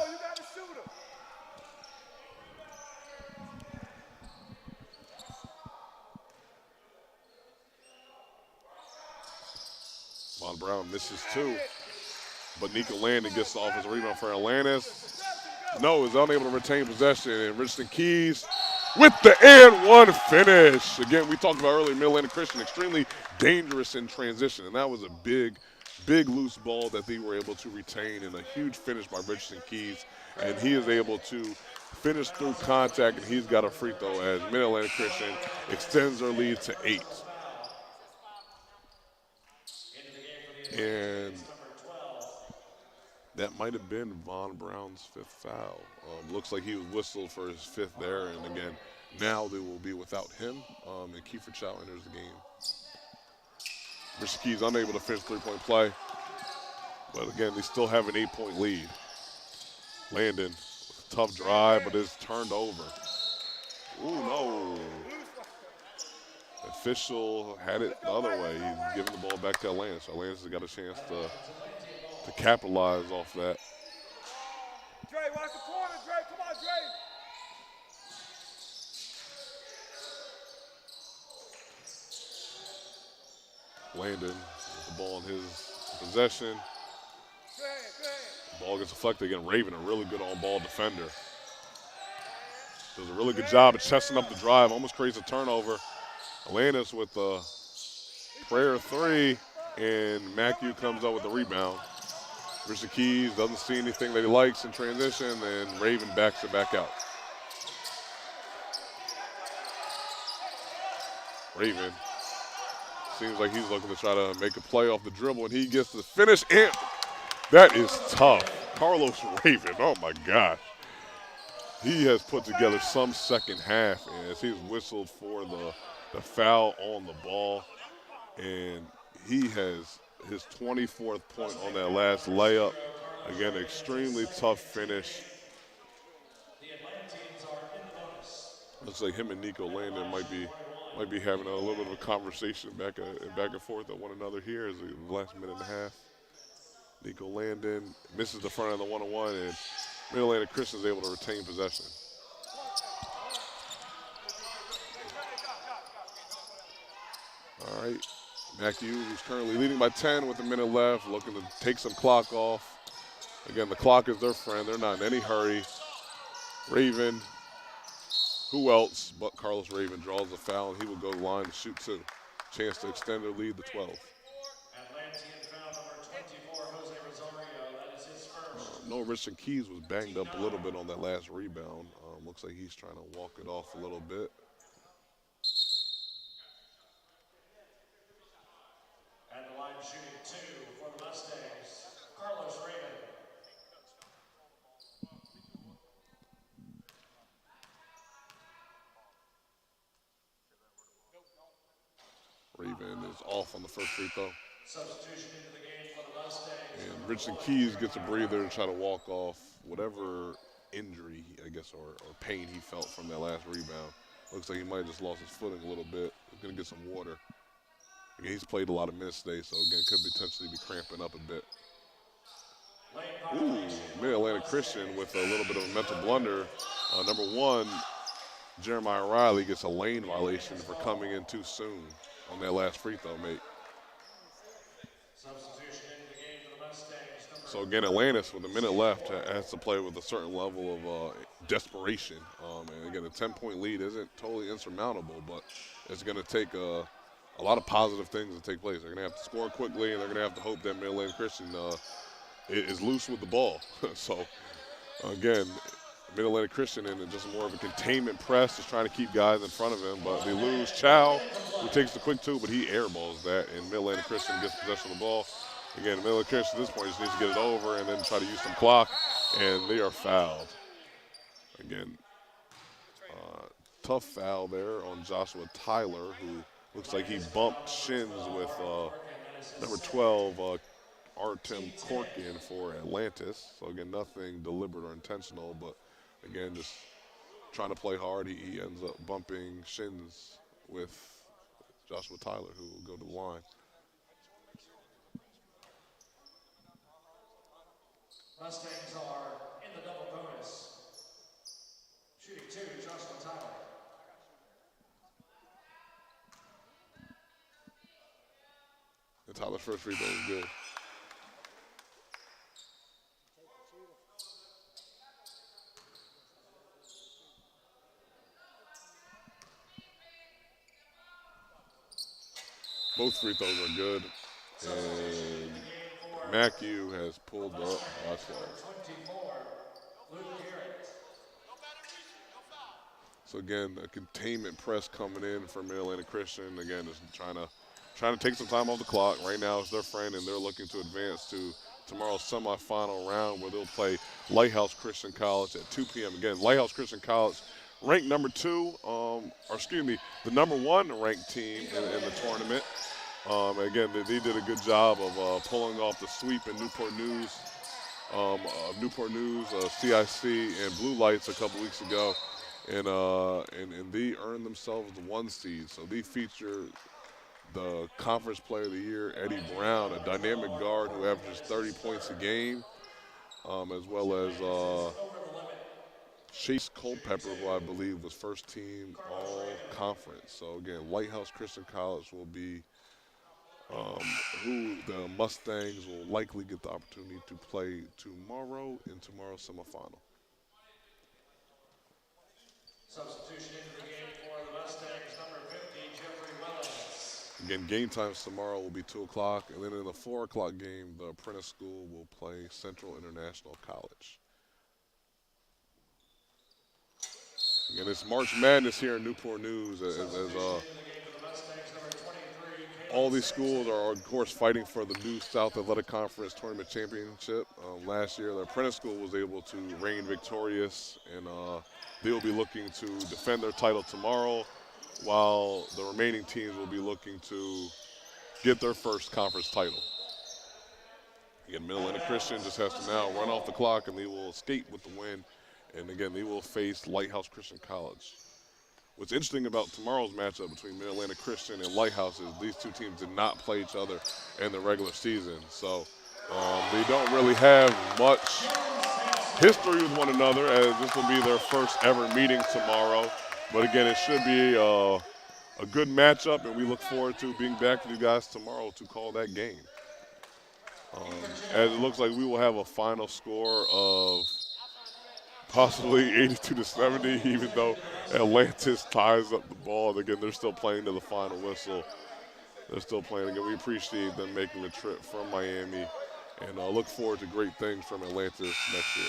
Von Brown misses 2, but Nico Landon gets the offensive rebound for Atlantis. No, is unable to retain possession, and Richardson Keys with the and one finish. Again, we talked about earlier, Mid-Atlantic Christian, extremely dangerous in transition, and that was a big big loose ball that they were able to retain, and a huge finish by Richardson Keys. And he is able to finish through contact, and he's got a free throw as Mid-Atlantic Christian extends their lead to 8. And that might have been Von Brown's 5th foul. Looks like he was whistled for his 5th there, and again, now they will be without him, and Kiefer Chow enters the game. Richard Keys unable to finish three-point play, but again, they still have an 8-point lead. Landon, tough drive, but it's turned over. Ooh, no. Official had it the other way. He's giving the ball back to Atlantis. So Atlantis has got a chance to capitalize off that. Dre, watch the corner, Dre. Come on, Dre. Landon with the ball in his possession. The ball gets deflected again. Raven, a really good on-ball defender. Does a really good job of chesting up the drive. Almost creates a turnover. Atlantis with a prayer 3, and Matthew comes up with the rebound. Richard Keys doesn't see anything that he likes in transition, and Raven backs it back out. Raven seems like he's looking to try to make a play off the dribble, and he gets the finish. And that is tough. Carlos Raven, oh my gosh. He has put together some second half as he's whistled for the foul on the ball, and he has his 24th point on that last layup. Again, extremely tough finish. Looks like him and Nico Landon might be having a little bit of a conversation back and forth at one another here as the last minute and a half. Nico Landon misses the front of the one-on-one, and Mid-Atlantic Christian is able to retain possession. All right, Matthew, who's currently leading by 10 with a minute left, looking to take some clock off. Again, the clock is their friend. They're not in any hurry. Raven, who else but Carlos Raven, draws the foul, and he will go to the line to shoot 2. Chance to extend their lead to 12. No, Richard Keys was banged up a little bit on that last rebound. Looks like he's trying to walk it off a little bit. At the line shooting 2 for the Mustangs, Carlos Raven. Raven is off on the first free throw. Substitution into the game for the Mustangs. And Richard Keys gets a breather to try to walk off whatever injury, I guess, or pain he felt from that last rebound. Looks like he might have just lost his footing a little bit. He's going to get some water. Again, he's played a lot of minutes today, so again, could potentially be cramping up a bit. Ooh, Mid-Atlantic Christian with a little bit of a mental blunder. Number 1, Jeremiah Riley gets a lane violation for coming in too soon on that last free throw, mate. Substitution into the game for the Mustangs. So again, Atlantis with a minute left has to play with a certain level of desperation. And again, a 10-point lead isn't totally insurmountable, but it's going to take a lot of positive things to take place. They're going to have to score quickly, and they're going to have to hope that Mid-Atlantic Christian is loose with the ball. So again, Mid-Atlantic Christian in just more of a containment press, just trying to keep guys in front of him, but they lose Chow, who takes the quick 2, but he airballs that, and Mid-Atlantic Christian gets possession of the ball. Again, Mid-Atlantic Christian at this point just needs to get it over and then try to use some clock, and they are fouled. Again, tough foul there on Joshua Tyler, who looks like he bumped shins with number 12, Artem Korkin for Atlantis. So again, nothing deliberate or intentional, but again, just trying to play hard. He ends up bumping shins with Joshua Tyler, who will go to the line. Mustangs are in the double bonus. Shooting 2, Joshua Tyler. And Tyler's first free throw is good. Both free throws are good. And Matthew has pulled up by 12. So again, a containment press coming in for Mid-Atlanitic Christian. Again, is trying to take some time off the clock. Right now it's their friend, and they're looking to advance to tomorrow's semifinal round where they'll play Lighthouse Christian College at 2 p.m. Again, Lighthouse Christian College ranked number 2, the number 1 ranked team in the tournament. Again, they did a good job of pulling off the sweep in Newport News, CIC, and Blue Lights a couple weeks ago. And they earned themselves the 1 seed. So they feature the Conference Player of the Year, Eddie Brown, a dynamic guard who averages 30 points a game, as well as Chase Culpepper, who I believe was first team all-conference. So again, Lighthouse Christian College will be who the Mustangs will likely get the opportunity to play tomorrow in tomorrow's semifinal. Substitution into the game for the Mustangs, number 50, Jeffrey Wellens. Again, game times tomorrow will be 2 o'clock, and then in the 4 o'clock game, the Apprentice School will play Central International College. Again, it's March Madness here in Newport News as all these schools are, of course, fighting for the New South Athletic Conference Tournament Championship. Last year, the Apprentice School was able to reign victorious, and they will be looking to defend their title tomorrow, while the remaining teams will be looking to get their first conference title. Again, Mid-Atlanitic Christian just has to now run off the clock, and they will escape with the win. And again, they will face Lighthouse Christian College. What's interesting about tomorrow's matchup between Mid-Atlanic Christian and Lighthouse is these two teams did not play each other in the regular season. So they don't really have much history with one another, as this will be their first ever meeting tomorrow. But again, it should be a good matchup, and we look forward to being back with you guys tomorrow to call that game. As it looks like we will have a final score of possibly 82-70, even though Atlantis ties up the ball. Again, they're still playing to the final whistle. They're still playing. Again, we appreciate them making the trip from Miami, and look forward to great things from Atlantis next year.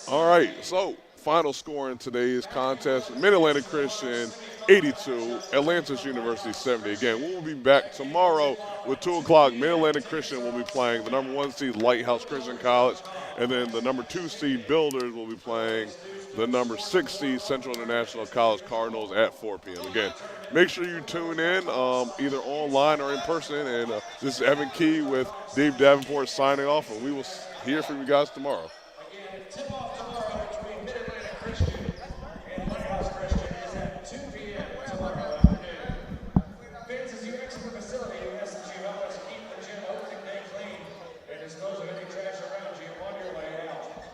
All right, so final score in today's contest, Mid-Atlanitic Christian 82, Atlantis University 70. Again, we will be back tomorrow with 2 o'clock. Mid-Atlanitic Christian will be playing the number 1 seed Lighthouse Christian College, and then the number 2 seed Builders will be playing the number 6 seed Central International College Cardinals at 4 p.m. Again, make sure you tune in either online or in person. And this is Evan Key with Dave Davenport signing off, and we will hear from you guys tomorrow. Again, tip-off tomorrow.